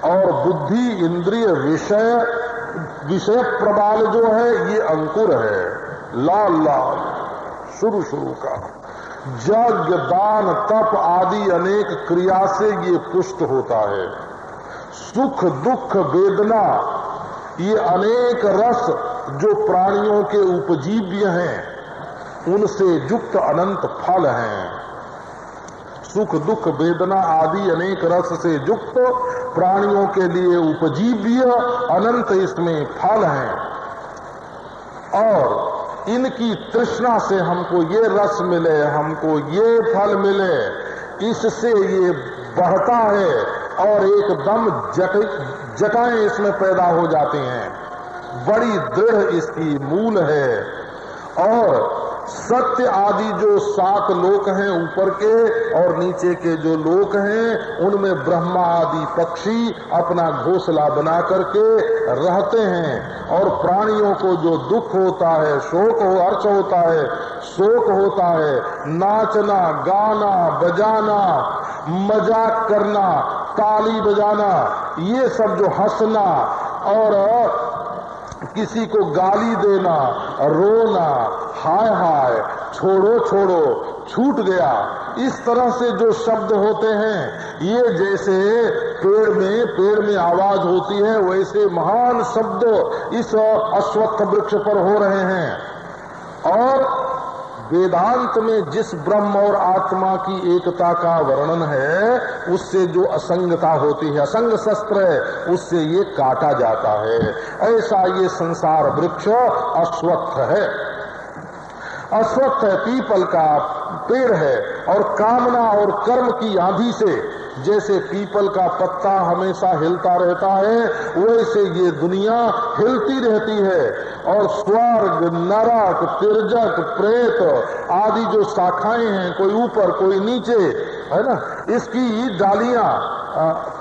और बुद्धि इंद्रिय विषय प्रबाल जो है ये अंकुर है, लाल लाल शुरू शुरू का। यज्ञ दान तप आदि अनेक क्रिया से ये पुष्ट होता है। सुख दुख वेदना ये अनेक रस जो प्राणियों के उपजीव्य हैं उनसे युक्त अनंत फल हैं। सुख दुख वेदना आदि अनेक रस से युक्त प्राणियों के लिए उपजीव्य अनंत इसमें फल हैं। और इनकी तृष्णा से हमको ये रस मिले, हमको ये फल मिले, इससे ये बढ़ता है और एकदम जटाएं इसमें पैदा हो जाती हैं। बड़ी दृढ़ इसकी मूल है। और सत्य आदि जो 7 लोक हैं ऊपर के और नीचे के जो लोक हैं उनमें ब्रह्मा आदि पक्षी अपना घोंसला बना करके रहते हैं। और प्राणियों को जो दुख होता है, शोक हो, हर्ष होता है, शोक होता है, नाचना गाना बजाना मजाक करना ताली बजाना, ये सब जो हंसना और किसी को गाली देना, रोना, हाय हाय, छोड़ो छोड़ो, छूट गया, इस तरह से जो शब्द होते हैं, ये जैसे पेड़ में आवाज होती है वैसे महान शब्द इस अश्वत्थ वृक्ष पर हो रहे हैं। और वेदांत में जिस ब्रह्म और आत्मा की एकता का वर्णन है उससे जो असंगता होती है, असंग शस्त्र है, उससे ये काटा जाता है। ऐसा ये संसार वृक्ष अश्वत्थ है। अश्वत्थ है, पीपल का पेड़ है। और कामना और कर्म की आंधी से जैसे पीपल का पत्ता हमेशा हिलता रहता है वैसे ये दुनिया हिलती रहती है। और स्वर्ग नरक तिर्जक प्रेत आदि जो शाखाएं हैं, कोई ऊपर कोई नीचे है ना, इसकी डालियां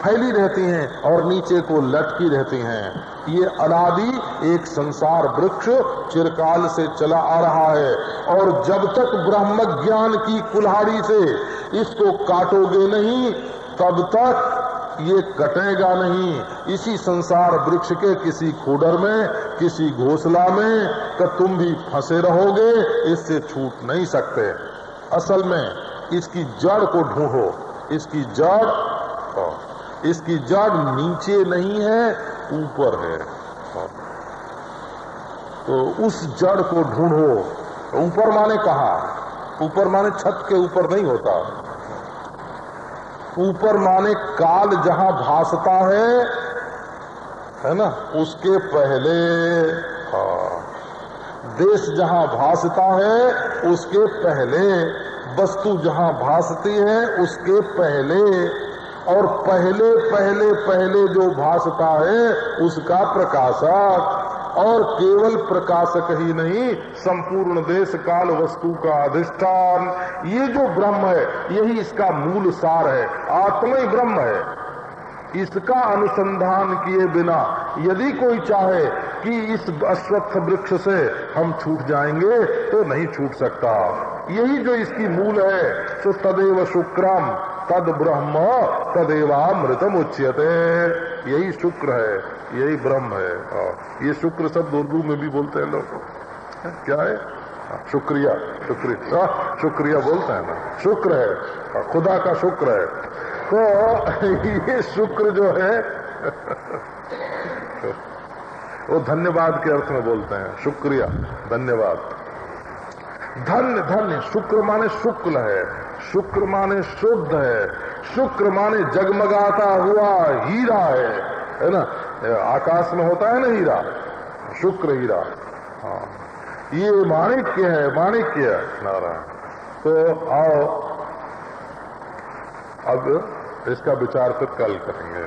फैली रहती हैं और नीचे को लटकी रहती हैं। ये अनादि एक संसार वृक्ष चिरकाल से चला आ रहा है। और जब तक ब्रह्म ज्ञान की कुल्हाड़ी से इसको काटोगे नहीं तब तक ये कटेगा नहीं। इसी संसार वृक्ष के किसी खोडर में, किसी घोंसला में कि तुम भी फंसे रहोगे, इससे छूट नहीं सकते। असल में इसकी जड़ को ढूंढो। इसकी जड़ नीचे नहीं है, ऊपर है। तो उस जड़ को ढूंढो। ऊपर माने कहाँ? ऊपर माने छत के ऊपर नहीं होता। ऊपर माने काल जहां भासता है ना, उसके पहले। देश जहां भासता है उसके पहले, वस्तु जहां भासती है उसके पहले। और पहले पहले पहले जो भासता है उसका प्रकाशक। और केवल प्रकाशक ही नहीं, संपूर्ण देश काल वस्तु का अधिष्ठान, ये जो ब्रह्म है यही इसका मूल सार है। आत्मा ही ब्रह्म है। इसका अनुसंधान किए बिना यदि कोई चाहे कि इस अश्वत्थ वृक्ष से हम छूट जाएंगे तो नहीं छूट सकता। यही जो इसकी मूल है, तो तदेव शुक्रम तद ब्रह्म तदेवामृतम उच्यते। यही शुक्र है, यही ब्रह्म है। ये शुक्र शब्द उर्दू में भी बोलते हैं लोग। क्या है? शुक्रिया, शुक्रिया बोलते हैं ना, शुक्र है, खुदा का शुक्र है। तो ये शुक्र जो है वो धन्यवाद के अर्थ में बोलते हैं। शुक्रिया, धन्यवाद। धन्य धन्य, शुक्र माने शुक्ल है, शुक्र माने शुद्ध है, शुक्र माने जगमगाता हुआ हीरा है ना। आकाश में होता है ना हीरा, शुक्र हीरा। हाँ, ये माणिक्य है, माणिक्य नारायण। तो आओ अब इसका विचार फिर कल करेंगे।